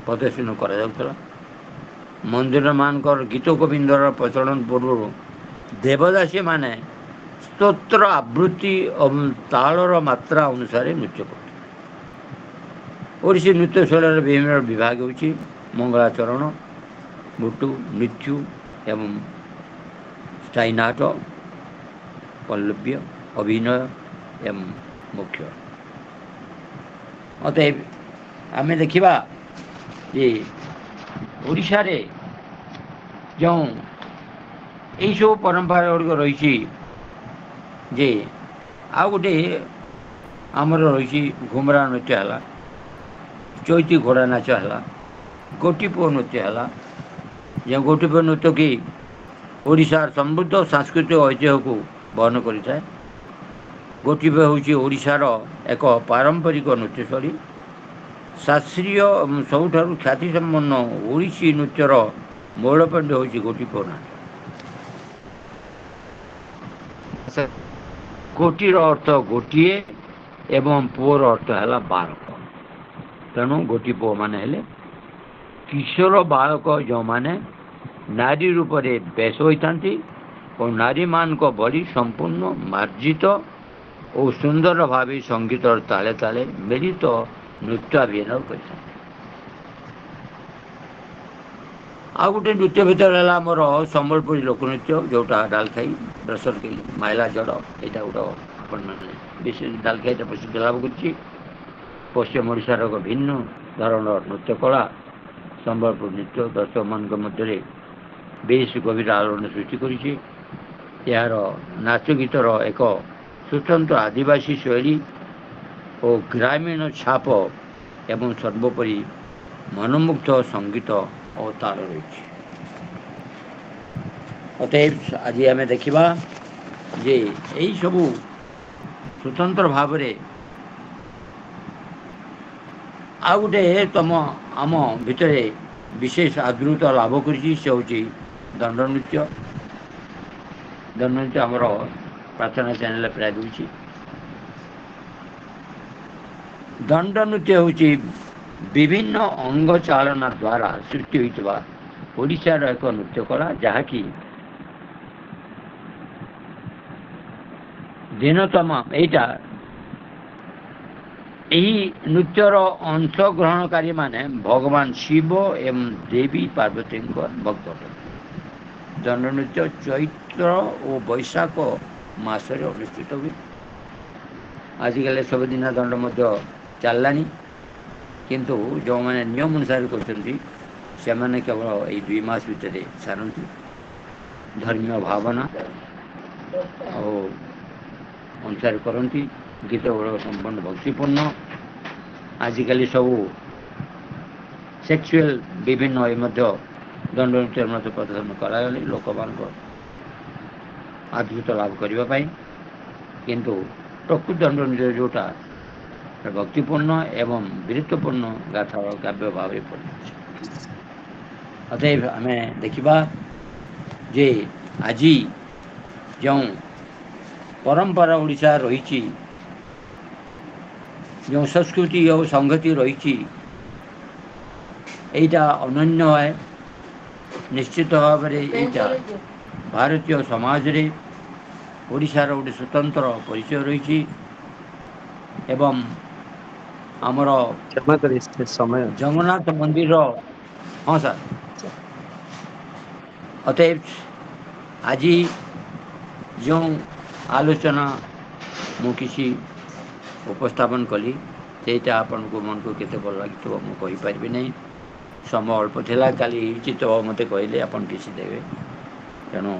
ପ୍ରଦର୍ଶନ କରାଯାଉଥିଲା। ମନ୍ଦିରମାନଙ୍କର ଗୀତ ଗୋବିନ୍ଦର ପ୍ରଚଳନ ପୂର୍ବରୁ ଦେବଦାସୀମାନେ ସ୍ତୋତ୍ର ଆବୃତ୍ତି ଏବଂ ତାଳର ମାତ୍ରା ଅନୁସାରେ ନୃତ୍ୟ କରୁଥିଲେ। ଓଡ଼ିଶୀ ନୃତ୍ୟ ଶୈଳୀର ବିଭିନ୍ନ ବିଭାଗ ହେଉଛି ମଙ୍ଗଳାଚରଣ, ମୁଟୁ, ମୃତ୍ୟୁ ଏବଂ ସ୍ଥାୟୀ ନାଟ, ପଲ୍ଲବ୍ୟ, ଅଭିନୟ ଏବଂ ମୁଖ୍ୟ। ଅତଏବ ଆମେ ଦେଖିବା ଯେ ଓଡ଼ିଶାରେ ଯେଉଁ ଏହିସବୁ ପରମ୍ପରା ଗୁଡ଼ିକ ରହିଛି, ଯେ ଆଉ ଗୋଟେ ଆମର ରହିଛି ଘୁମରା ନୃତ୍ୟ ହେଲା, ଚୈତି ଘୋଡ଼ା ନାଚ ହେଲା, ଗୋଟିପୁଅ ନୃତ୍ୟ ହେଲା। ଯେଉଁ ଗୋଟିପୁଅ ନୃତ୍ୟ କି ଓଡ଼ିଶାର ସମୃଦ୍ଧ ସାଂସ୍କୃତିକ ଐତିହ୍ୟକୁ ବହନ କରିଥାଏ। ଗୋଟିପୁଅ ହେଉଛି ଓଡ଼ିଶାର ଏକ ପାରମ୍ପରିକ ନୃତ୍ୟଶୈଳୀ। ଶାସ୍ତ୍ରୀୟ ଏବଂ ସବୁଠାରୁ ଖ୍ୟାତିସମ୍ପନ୍ନ ଓଡ଼ିଶୀ ନୃତ୍ୟର ମୌଳପିଣ୍ଡ ହେଉଛି ଗୋଟିପୁଅ ନାଚ। କୋଟିର ଅର୍ଥ ଗୋଟିଏ ଏବଂ ପୁଅର ଅର୍ଥ ହେଲା ବାଳକ। ତେଣୁ ଗୋଟିଏ ପୁଅମାନେ ହେଲେ କିଶୋର ବାଳକ ଯେଉଁମାନେ ନାରୀ ରୂପରେ ବେଶ ହୋଇଥାନ୍ତି ଓ ନାରୀମାନଙ୍କ ଭଳି ସମ୍ପୂର୍ଣ୍ଣ ମାର୍ଜିତ ଓ ସୁନ୍ଦର ଭାବେ ସଙ୍ଗୀତର ତାଳେ ତାଳେ ମିଳିତ ନୃତ୍ୟାଭିନୟ କରିଥାନ୍ତି। ଆଉ ଗୋଟେ ନୃତ୍ୟ ଭିତରେ ହେଲା ଆମର ସମ୍ବଲପୁରୀ ଲୋକନୃତ୍ୟ, ଯେଉଁଟା ଡାଲଖାଇ, ରସରକେଲି, ମାଇଲା ଜଡ଼। ଏଇଟା ଗୋଟେ ଆପଣମାନେ ବିଶେଷ ଡାଲଖାଇଟା ପ୍ରସିଦ୍ଧ ଲାଭ କରିଛି। ପଶ୍ଚିମ ଓଡ଼ିଶାର ଏକ ଭିନ୍ନ ଧରଣର ନୃତ୍ୟ କଳା ସମ୍ବଲପୁର ନୃତ୍ୟ ଦର୍ଶକମାନଙ୍କ ମଧ୍ୟରେ ବେଶ ଗଭୀର ଆଲୋଡ଼ନ ସୃଷ୍ଟି କରିଛି। ଏହାର ନାଚ ଗୀତର ଏକ ସ୍ୱତନ୍ତ୍ର ଆଦିବାସୀ ଶୈଳୀ ଓ ଗ୍ରାମୀଣ ଛାପ ଏବଂ ସର୍ବୋପରି ମନମୁଗ୍ଧ ସଙ୍ଗୀତ ଓ ତାଳ ରହିଛି। ଅତଏବ ଆଜି ଆମେ ଦେଖିବା ଯେ ଏହିସବୁ ସ୍ୱତନ୍ତ୍ର ଭାବରେ ଆଉ ଗୋଟେ ଆମ ଭିତରେ ବିଶେଷ ଆଦୃତ ଲାଭ କରିଛି, ସେ ହେଉଛି ଦଣ୍ଡନୃତ୍ୟ। ଦଣ୍ଡନୃତ୍ୟ ଆମର ପ୍ରାର୍ଥନା ଚ୍ୟାନେଲରେ ପ୍ରାୟ ଦେଉଛି। ଦଣ୍ଡନୃତ୍ୟ ହେଉଛି ବିଭିନ୍ନ ଅଙ୍ଗ ଚାଳନା ଦ୍ୱାରା ସୃଷ୍ଟି ହୋଇଥିବା ଓଡ଼ିଶାର ଏକ ନୃତ୍ୟ କଳା, ଯାହାକି ଦିନ ତମାମ ଏହି ନୃତ୍ୟର ଅଂଶଗ୍ରହଣକାରୀମାନେ ଭଗବାନ ଶିବ ଏବଂ ଦେବୀ ପାର୍ବତୀଙ୍କ ଭକ୍ତ ଅଟନ୍ତି। ଦଣ୍ଡନୃତ୍ୟ ଚୈତ୍ର ଓ ବୈଶାଖ ମାସରେ ଅନୁଷ୍ଠିତ ହୁଏ। ଆଜିକାଲି ସବୁଦିନ ଦଣ୍ଡ ମଧ୍ୟ ଚାଲିଲାଣି, କିନ୍ତୁ ଯେଉଁମାନେ ନିୟମ ଅନୁସାରେ କରୁଛନ୍ତି ସେମାନେ କେବଳ ଏଇ 2 ମାସ ଭିତରେ ସାରନ୍ତି। ଧର୍ମୀୟ ଭାବନା ଆଉ ଅନୁସାରେ କରନ୍ତି। ଗୀତ ଗୁଡ଼ିକ ସମ୍ପୂର୍ଣ୍ଣ ଭକ୍ତିପୂର୍ଣ୍ଣ। ଆଜିକାଲି ସବୁ ସେକ୍ସୁଆଲ ବିଭିନ୍ନ ମଧ୍ୟ ଦଣ୍ଡନୃତ୍ୟରେ ମଧ୍ୟ ପ୍ରଦର୍ଶନ କରାଗଲେ ଲୋକମାନଙ୍କ ଆଦୃତ ଲାଭ କରିବା ପାଇଁ। କିନ୍ତୁ ପ୍ରକୃତ ଦଣ୍ଡନୃତ୍ୟ ଯେଉଁଟା ଭକ୍ତିପୂର୍ଣ୍ଣ ଏବଂ ବୀରତ୍ୱପୂର୍ଣ୍ଣ ଗାଥା କାବ୍ୟ ଭାବରେ ପରିଚିତ। ଅତଏବ ଆମେ ଦେଖିବା ଯେ ଆଜି ଯେଉଁ ପରମ୍ପରା ଓଡ଼ିଶା ରହିଛି, ଯେଉଁ ସଂସ୍କୃତି ଓ ସଂହତି ରହିଛି, ଏଇଟା ଅନନ୍ୟ है। ନିଶ୍ଚିତ ଭାବରେ ଏଇଟା ଭାରତୀୟ ସମାଜରେ ଓଡ଼ିଶାର ଗୋଟେ ସ୍ୱତନ୍ତ୍ର ପରିଚୟ ରହିଛି। ଏବଂ ଆମର କ୍ଷମା କରି ସମୟ ଜଗନ୍ନାଥ ମନ୍ଦିରର ହଁ ସାର୍। ଅତଏବ ଆଜି ଯେଉଁ ଆଲୋଚନା ମୁଁ କିଛି ଉପସ୍ଥାପନ କଲି, ସେଇଟା ଆପଣଙ୍କୁ ମନକୁ କେତେ ଭଲ ଲାଗିଥିବ ମୁଁ କହିପାରିବି ନାହିଁ। ସମୟ ଅଳ୍ପ ଥିଲା। କାଲି ଉଚିତ ମୋତେ କହିଲେ ଆପଣ କିଛି ଦେବେ, ତେଣୁ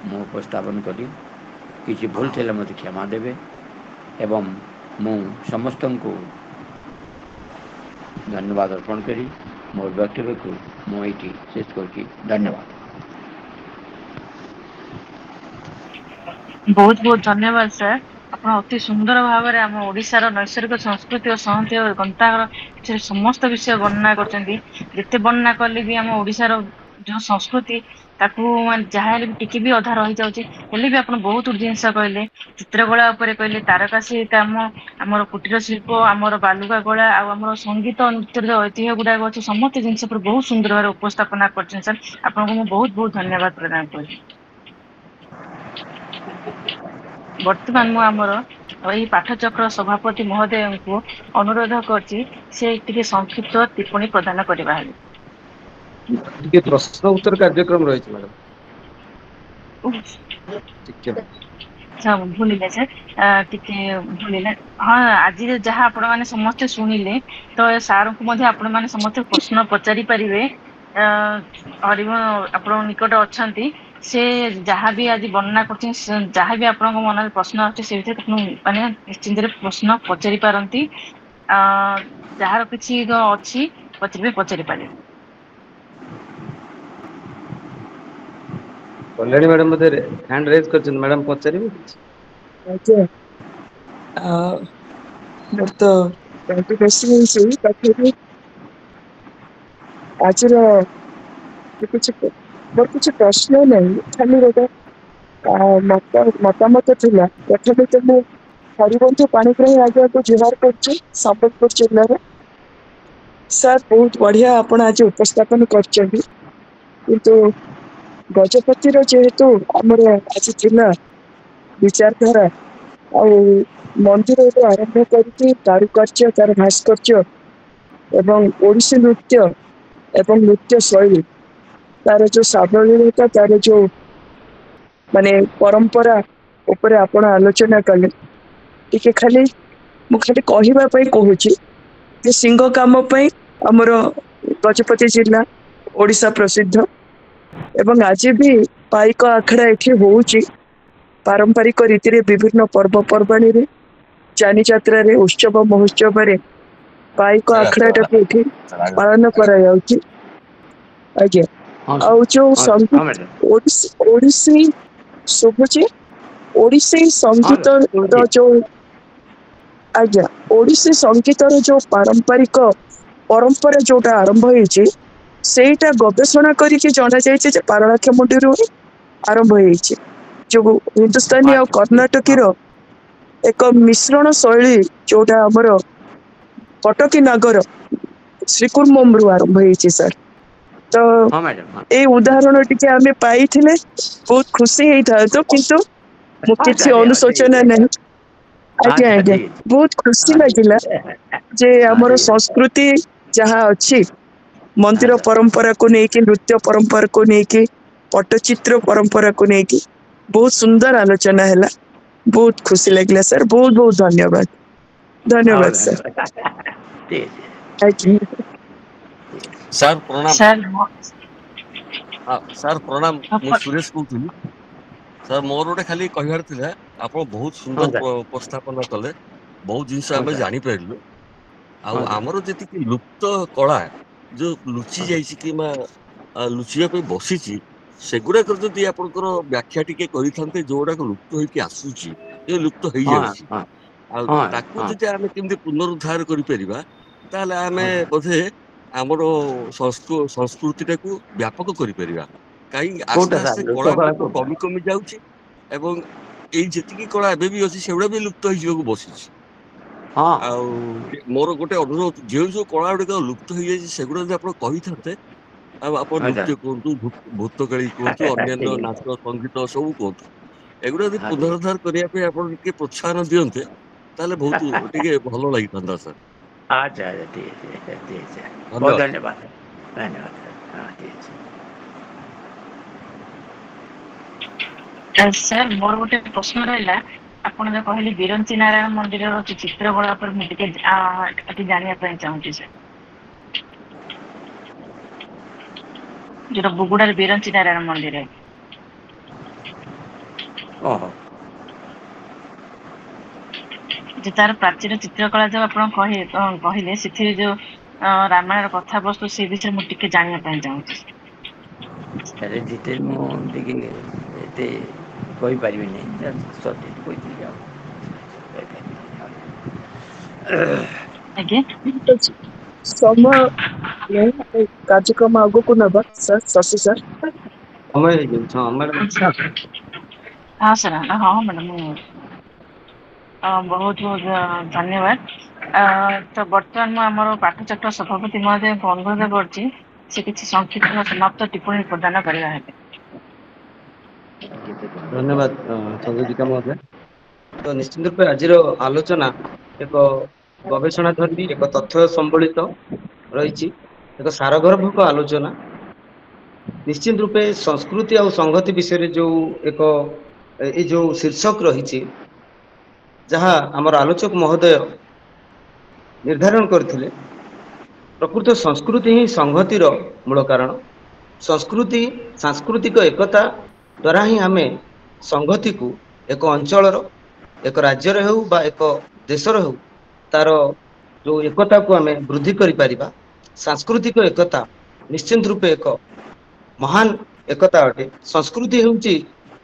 ମୁଁ ଉପସ୍ଥାପନ କଲି। କିଛି ଭୁଲ ଥିଲେ ମୋତେ କ୍ଷମା ଦେବେ ଏବଂ ମୁଁ ସମସ୍ତଙ୍କୁ ଧନ୍ୟବାଦ ଅର୍ପଣ କରି ମୋର ବକ୍ତବ୍ୟକୁ ମୁଁ ଏଇଠି ଶେଷ କରୁଛି। ଧନ୍ୟବାଦ। ବହୁତ ବହୁତ ଧନ୍ୟବାଦ ସାର୍। ଆପଣ ଅତି ସୁନ୍ଦର ଭାବରେ ଆମ ଓଡ଼ିଶାର ନୈସର୍ଗିକ ସଂସ୍କୃତି ଓ ସଂହତି ଓ ଗନ୍ତାଘର ସମସ୍ତ ବିଷୟ ବର୍ଣ୍ଣନା କରିଛନ୍ତି। ଯେତେ ବର୍ଣ୍ଣନା କଲେ ବି ଆମ ଓଡ଼ିଶାର ଯୋଉ ସଂସ୍କୃତି ତାକୁ ମାନେ ଯାହା ହେଲେ ବି ଟିକେ ବି ଅଧା ରହିଯାଉଛି। ହେଲେ ବି ଆପଣ ବହୁତ ଜିନିଷ କହିଲେ, ଚିତ୍ରକଳା ଉପରେ କହିଲେ, ତାରକାସୀ କାମ, ଆମର କୁଟୀର ଶିଳ୍ପ, ଆମର ବାଲୁକା କଳା, ଆଉ ଆମର ସଙ୍ଗୀତ ନୃତ୍ୟର ଯୋଉ ଐତିହ୍ୟ ଗୁଡାକ ଅଛି, ସମସ୍ତ ଜିନିଷ ଉପରେ ବହୁତ ସୁନ୍ଦର ଭାବରେ ଉପସ୍ଥାପନା କରିଛନ୍ତି ସାର୍। ଆପଣଙ୍କୁ ମୁଁ ବହୁତ ବହୁତ ଧନ୍ୟବାଦ ପ୍ରଦାନ କରୁଛି। ବର୍ତ୍ତମାନ ମୁଁ ଆମର ଏଇ ପାଠଚକ୍ର ସଭାପତି ମହୋଦୟଙ୍କୁ ଅନୁରୋଧ କରୁଛି ସେ ଟିକେ ସଂକ୍ଷିପ୍ତ ଟିପ୍ପଣୀ ପ୍ରଦାନ କରିବା ହେଲେ। ଟିକେ ପ୍ରଶ୍ନ ଉତ୍ତର କାର୍ଯ୍ୟକ୍ରମ ରହିଛି ମ୍ୟାଡ଼ାମ। ଟିକେ ଭୁଲିଲେ ସାର୍, ଟିକେ ଭୁଲିଲେ। ହଁ, ଆଜି ଯାହା ଆପଣ ମାନେ ସମସ୍ତେ ଶୁଣିଲେ, ତ ସାରଙ୍କୁ ମଧ୍ୟ ଆପଣ ମାନେ ସମସ୍ତେ ପ୍ରଶ୍ନ ପଚାରି ପାରିବେ। ହରିମ ଆପଣଙ୍କ ନିକଟ ଅଛନ୍ତି, ସେ ଯାହାବି ଆଜି ବର୍ଣ୍ଣନା କରୁଛନ୍ତି, ଯାହାବି ଆପଣଙ୍କ ମନରେ ପ୍ରଶ୍ନ ଆସୁଛି ସେ ଭିତରେ ମାନେ ନିଶ୍ଚିନ୍ତରେ ପ୍ରଶ୍ନ ପଚାରି ପାରନ୍ତି। ଯାହାର କିଛି ଅଛି ପଚାରି ପାରିବେ। କଲ୍ୟାଣୀ ମ୍ୟାଡ଼ାମ ବୋଧେ ହ୍ୟାଣ୍ଡ ରେଜ୍ କରିଛନ୍ତି, ମ୍ୟାଡ଼ାମ ପଚାରିବେ କିଛି? ଆଜ୍ଞା, ମୋର ତ ତଥାପି ଆଜିର ମୋର କିଛି ପ୍ରଶ୍ନ ନାହିଁ, ଖାଲି ଗୋଟେ ମତାମତ ଥିଲା। ପ୍ରଥମେ ତ ମୁଁ ହରିବନ୍ଧୁ ପାଣିଗ୍ରାହୀ ଆଜ୍ଞାକୁ ଜୁହାର କରୁଛି ସମ୍ବଲପୁର ଜିଲ୍ଲାରେ। ସାର୍ ବହୁତ ବଢିଆ ଆପଣ ଆଜି ଉପସ୍ଥାପନ କରିଛନ୍ତି। କିନ୍ତୁ ଗଜପତିର ଯେହେତୁ ଆମର ଆଜି ଥିଲା ବିଚାରଧାରା ଆଉ ମନ୍ଦିରରୁ ଆରମ୍ଭ କରିକି କାରୁକାର୍ଯ୍ୟ ତାର ଭାସ୍କର୍ଯ୍ୟ ଏବଂ ଓଡିଶୀ ନୃତ୍ୟ ଏବଂ ନୃତ୍ୟ ଶୈଳୀ ତାର ଯୋଉ ସାବଳୀଳତା ତାର ଯୋଉ ମାନେ ପରମ୍ପରା ଉପରେ ଆପଣ ଆଲୋଚନା କଲେ। ଟିକେ ଖାଲି ମୁଁ ଖାଲି କହିବା ପାଇଁ କହୁଛି ଯେ ସିଂହ କାମ ପାଇଁ ଆମର ଗଜପତି ଜିଲ୍ଲା ଓଡିଶା ପ୍ରସିଦ୍ଧ। ଏବଂ ଆଜି ବି ପାଇକ ଆଖଡା ଏଠି ହଉଛି। ପାରମ୍ପରିକ ରୀତିରେ ବିଭିନ୍ନ ପର୍ବପର୍ବାଣୀରେ ଯାନି ଯାତ୍ରାରେ ଉତ୍ସବ ମହୋତ୍ସବରେ ପାଇକ ଆଖଡାଟାକୁ ଏଠି ପାଳନ କରାଯାଉଛି। ଆଜ୍ଞା ହଁ ଆଉ ଯୋଉ ହଁ ହଁ ସଙ୍ଗୀତ ମ୍ୟାଡ଼ାମ୍ ଓଡିଶୀ ଶୁଭୁଛି ଓଡିଶୀ ହଁ ସଙ୍ଗୀତର ଶୁଣୁଛି ଯୋଉ ଆଜ୍ଞା ଓଡିଶୀ ସଙ୍ଗୀତର ଯୋଉ ପାରମ୍ପରିକ ପରମ୍ପରା ଯୋଉଟା ଆରମ୍ଭ ହେଇଛି ସେଇଟା ଗବେଷଣା କରିକି ଜଣା ଯାଇଛି ଯେ ପାରଳାଖେମୁଣ୍ଡିରୁ ଆରମ୍ଭ ହେଇଛି। ଯୋଉ ହିନ୍ଦୁସ୍ତାନୀ ଆଉ ଆଚ୍ଛା ଠିକ୍ ହଁ କର୍ଣ୍ଣାଟକୀର ଏକ ମିଶ୍ରଣ ଶୈଳୀ ଯୋଉଟା ଆମର କଟକୀ ନାଗର ଶ୍ରୀକୁର୍ମମରୁ ଆରମ୍ଭ ହେଇଛି ସାର୍। ତ ହଁ ମ୍ୟାଡ଼ାମ୍ ହଁ ଏଇ ଉଦାହରଣ ଟିକେ ଆମେ ପାଇଥିଲେ ବହୁତ ଖୁସି ହେଇଥାନ୍ତୁ କିନ୍ତୁ ମୁଁ ଆଚ୍ଛା କିଛି ଠିକ୍ ଅନୁଶୋଚନା ଅଛି ନାହିଁ। ଆଜ୍ଞା ଆଚ୍ଛା ଆଜ୍ଞା ଠିକ୍ ଅଛି ବହୁତ ଖୁସି ହଁ ଠିକ୍ ଲାଗିଲା ଅଛି ଯେ ହଁ ଆମର ଠିକ୍ ଅଛି ସଂସ୍କୃତି ଯାହା ଅଛି ମନ୍ଦିର ଆଚ୍ଛା ପରମ୍ପରାକୁ ନେଇକି ନୃତ୍ୟ ପରମ୍ପରାକୁ ନେଇକି ପଟ୍ଟଚିତ୍ର ପରମ୍ପରାକୁ ନେଇକି ବହୁତ ସୁନ୍ଦର ଆଲୋଚନା ହେଲା ବହୁତ ଖୁସି ଲାଗିଲା ସାର୍ ବହୁତ ବହୁତ ଧନ୍ୟବାଦ। ହଉ ଧନ୍ୟବାଦ ସାର୍ ଧନ୍ୟବାଦ ଠିକ୍ ଅଛି ଆଜ୍ଞା। ଠିକ୍ ଅଛି ସାର୍ ପ୍ରଣାମ। ସାର୍ ସାର୍ ପ୍ରଣାମ ମୁଁ ସୁରେଶ କହୁଥିଲି। ସାର୍ ମୋର ଗୋଟେ ଖାଲି କହିବାର ଥିଲା ଆପଣ ବହୁତ ହଁ ସୁନ୍ଦର ସାର୍ ଉପସ୍ଥାପନ କଲେ। ବହୁତ ଜିନିଷ ହଁ ଆମେ ସାର୍ ଜାଣିପାରିଲୁ ଆଉ ହଁ ସାର୍ ଆମର ଯେତିକି ଲୁପ୍ତ କଳା ଯୋଉ ଲୁଚି ହଁ ଯାଇଛି କିମ୍ବା ଲୁଚିବା ପାଇଁ ବସିଛି ସେଗୁଡାକର ଯଦି ଆପଣଙ୍କର ବ୍ୟାଖ୍ୟା ଟିକେ କରିଥାନ୍ତେ ଯୋଉଗୁଡାକ ଲୁପ୍ତ ହେଇକି ଆସୁଛି ଏ ଲୁପ୍ତ ହଁ ହେଇଯାଉଛି ହଁ ଆଉ ହଁ ତାକୁ ହଁ ଯଦି ଆମେ କେମିତି ପୁନରୁଦ୍ଧାର କରିପାରିବା ତାହେଲେ ଆମେ ହଁ ସାର୍ ବୋଧେ ଆମର ସଂସ୍କୃତି ଟାକୁ ବ୍ୟାପକ କରିପାରିବା। କାହିଁକି ଆସ୍ତେ କୋଉଟା ସାର୍ ଆସ୍ତେ ଲୁପ୍ତ କଳା କଳା ଗୁଡାକ କୋଉଟା କମି କମି ଯାଉଛି ଏବଂ ଏଇ ଯେତିକି କଳା ଏବେ ବି ଅଛି ସେଗୁଡା ବି ଲୁପ୍ତ ହେଇଯିବାକୁ ବସିଛି। ହଁ ଆଉ ମୋର ଗୋଟେ ଅନୁରୋଧ ଯେଉଁ ଯୋଉ କଳା ଗୁଡିକ ଲୁପ୍ତ ହେଇଯାଇଛି ସେଗୁଡା ଯଦି ଆପଣ କହିଥାନ୍ତେ ଆଉ ଆପଣ ଆଚ୍ଛା ନୃତ୍ୟ କୁହନ୍ତୁ ଭୂତକାଳୀ କୁହନ୍ତୁ ଅନ୍ୟାନ୍ୟ ଠିକ୍ ନାଚ ସଙ୍ଗୀତ ସବୁ କୁହନ୍ତୁ ଏଗୁଡା ଯଦି ହଁ ଠିକ୍ ପୁନରୁଦ୍ଧାର କରିବା ପାଇଁ ଆପଣ ଟିକେ ପ୍ରୋତ୍ସାହନ ଦିଅନ୍ତେ ତାହେଲେ ବହୁତ ଟିକେ ଭଲ ଲାଗିଥାନ୍ତା ସାର୍। ଆଚ୍ଛା ଆଚ୍ଛା ଠିକ୍ ଅଛି ଠିକ୍ ଅଛି ବହୁତ ଧନ୍ୟବାଦ ଧନ୍ୟବାଦ ହଁ ଠିକ୍ ଅଛି। ସାର୍ ମୋର ଗୋଟେ ପ୍ରଶ୍ନ ରହିଲା ଆପଣ ଯୋଉ କହିଲେ ବିରଞ୍ଚି ନାରାୟଣ ମନ୍ଦିରର ଚିତ୍ରକଳା ଉପରେ ମୁଁ ଟିକେ ଜାଣିବା ପାଇଁ ଚାହୁଁଛି ସାର୍। ଯୋଉଟା ବୁଗୁଡାର ବିରଞ୍ଚି ନାରାୟଣ ମନ୍ଦିର। ଓହୋ ଯେ ତାର ପ୍ରାଚୀନ ଚିତ୍ରକଳା ଯୋଉ ଆପଣ କହିଲେ ସେଥିରେ ଯୋଉ ରାମାୟଣର କଥାବସ୍ତୁ ସେ ବିଷୟରେ ମୁଁ ଟିକେ ଜାଣିବା ପାଇଁ ଚାହୁଁଛି। ତାହେଲେ ଡିଟେଲ ମୁଁ ଟିକେ ଏତେ କହିପାରିବିନି ସଠିକ୍ କହିଥିଲି ଆଉ ଆଜ୍ଞା ଠିକ ଅଛି ସମୟ କାର୍ଯ୍ୟକ୍ରମ ଆଗକୁ ନବା ସାର୍ ଶଶି ସାର୍। ସମୟ ହେଇଯାଉଛି ହଁ ମ୍ୟାଡ଼ାମ ହଁ ସାର୍ ହଁ ମ୍ୟାଡ଼ାମ ବହୁତ ବହୁତ ଧନ୍ୟବାଦ। ତ ବର୍ତ୍ତମାନ ମୁଁ ଆମର ପାଠଚକ୍ର ସଭାପତି ମହୋଦୟଙ୍କୁ ଅନୁରୋଧ କରୁଛି ସେ କିଛି ସଂକ୍ଷିପ୍ତ ସମାପ୍ତ ଟିପ୍ପଣୀ ପ୍ରଦାନ କରିବା ହେବେ। ଧନ୍ୟବାଦ ସଂଯୋଜିକା ମହୋଦୟ। ତ ନିଶ୍ଚିନ୍ତ ରୂପେ ଆଜିର ଆଲୋଚନା ଏକ ଗବେଷଣା ଧର୍ମୀ ଏକ ତଥ୍ୟ ସମ୍ବଳିତ ରହିଛି ଏକ ସାରଗର୍ଭକ ଆଲୋଚନା। ନିଶ୍ଚିତ ରୂପେ ସଂସ୍କୃତି ଆଉ ସଂହତି ବିଷୟରେ ଯୋଉ ଏକ ଏଇ ଯୋଉ ଶୀର୍ଷକ ରହିଛି ଯାହା ଆମର ଆଲୋଚକ ମହୋଦୟ ନିର୍ଦ୍ଧାରଣ କରିଥିଲେ ପ୍ରକୃତ ସଂସ୍କୃତି ହିଁ ସଂହତିର ମୂଳ କାରଣ। ସଂସ୍କୃତି ସାଂସ୍କୃତିକ ଏକତା ଦ୍ୱାରା ହିଁ ଆମେ ସଂଗତିକୁ ଏକ ଅଞ୍ଚଳର ଏକ ରାଜ୍ୟରେ ହେଉ ବା ଏକ ଦେଶର ହେଉ ତାର ଯୋଉ ଏକତାକୁ ଆମେ ବୃଦ୍ଧି କରିପାରିବା ସାଂସ୍କୃତିକ ଏକତା ନିଶ୍ଚିନ୍ତ ରୂପେ ଏକ ମହାନ ଏକତା ଅଟେ ସଂସ୍କୃତି ହେଉଛି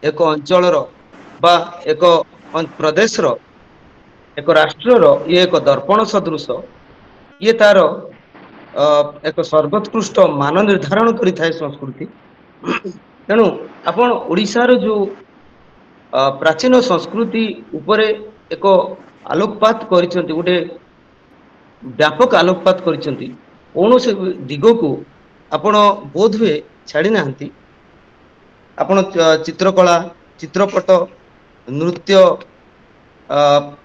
ଏକ ଅଞ୍ଚଳର ବା ଏକ ପ୍ରଦେଶର ଏକ ରାଷ୍ଟ୍ରର ଇଏ ଏକ ଦର୍ପଣ ସଦୃଶ ଇଏ ତାର ଏକ ସର୍ବୋତ୍କୃଷ୍ଟ ମାନ ନିର୍ଦ୍ଧାରଣ କରିଥାଏ ସଂସ୍କୃତି। ତେଣୁ ଆପଣ ଓଡିଶାର ଯୋଉ प्राचीन संस्कृति उपरे एक आलोकपात करिसेंती गोटे व्यापक आलोकपात करिसेंती कौन से दिगो को आपण बोध हुए छाड़ी नाहंती आपण चित्रकला चित्रपट नृत्य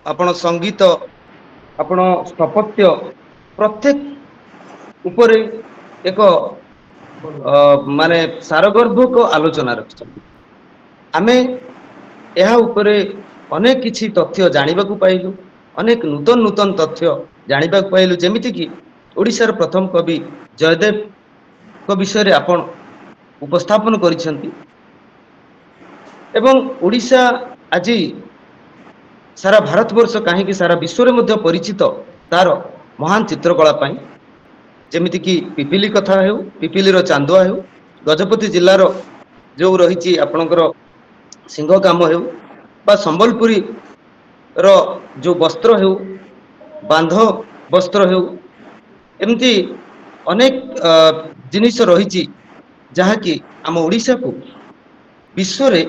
आपण संगीत आपण स्थापत्य प्रत्येक उपरे एक माने सारगर्भक आलोचना रखिछन आमे ଏହା ଉପରେ ଅନେକ କିଛି ତଥ୍ୟ ଜାଣିବାକୁ ପାଇଲୁ ଅନେକ ନୂତନ ନୂତନ ତଥ୍ୟ ଜାଣିବାକୁ ପାଇଲୁ ଯେମିତି କି ଓଡ଼ିଶାର ପ୍ରଥମ କବି ଜୟଦେବଙ୍କ ବିଷୟରେ ଆପଣ ଉପସ୍ଥାପନ କରିଛନ୍ତି ଏବଂ ଓଡ଼ିଶା ଆଜି ସାରା ଭାରତବର୍ଷ କାହିଁକି ସାରା ବିଶ୍ୱରେ ମଧ୍ୟ ପରିଚିତ ତାର ମହାନ ଚିତ୍ରକଳା ପାଇଁ ଯେମିତି କି ପିପିଲି କଥା ହେଉ ପିପିଲିର ଚାନ୍ଦୁଆ ହେଉ ଗଜପତି ଜିଲ୍ଲାର ଯେଉଁ ରହିଛି ଆପଣଙ୍କର सिंह काम हो संबलपुरी रो जो वस्त्र हो बांध वस्त्र हो एमती अनेक जिनिस रही जहाँकि आम ओडिशा को विश्व रे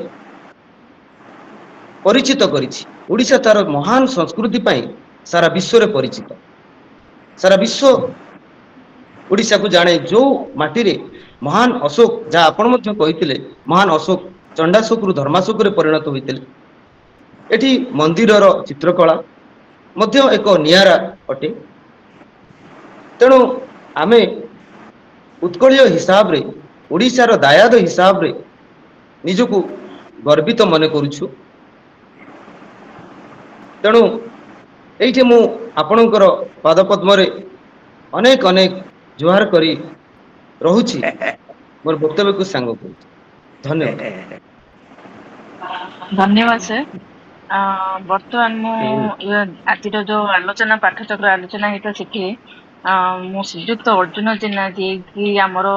परिचित करिछि ओडिशा तार महान संस्कृति पाई सारा विश्व रे परिचित सारा विश्व ओडिशा को जाने जो माटी रे महान अशोक जहाँ आपण मध्य कहिथिले महान अशोक चंडाशोक रु धर्माशोक रे परिणत होइतिले एठी मंदिरर चित्रकला मध्य एक नियारा अटे तेणु आमे उत्कलीय हिसाब रे ओडिशार दायाद हिसाब रे निजको गर्वित मन करूछु तेणु एइठे मु आपणकर पादपद्म रे अनेक अनेक जुहार करी रहुछि मोर वक्तव्य को सांग करूछि धन्यवाद धन्यवाद सर बर्तमान आज जो आलोचना पाठचक्र आलोचना होता सेठी मु श्रीयुक्त अर्जुन जेना जी कि आमर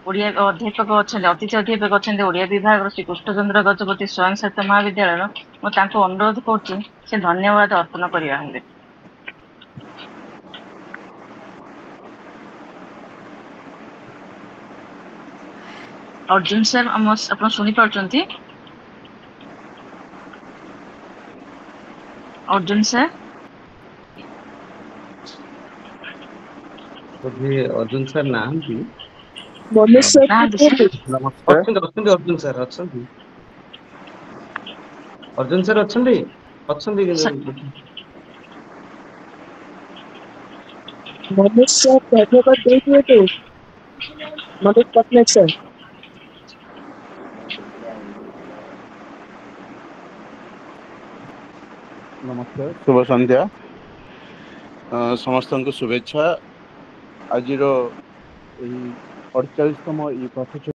ओडिया अध्यापक अच्छा अतिथि अध्यापक अच्छा ओडिया विभाग श्री कृष्णचंद्र गजपति स्वयं सहायता महाविद्यालय मुझे अनुरोध कर धन्यवाद अर्पण करवा अर्जुन सर आप शुणी party Arjun sir Arjun sir ना मनुष्य नमस्कार अर्जुन सर अच्छा अर्जुन सर अच्छा मनुष्य धन्यवाद देखिए तो मनोज पटनायक सर नमस्कार शुभ संध्या समस्त को शुभेच्छा आज 48तम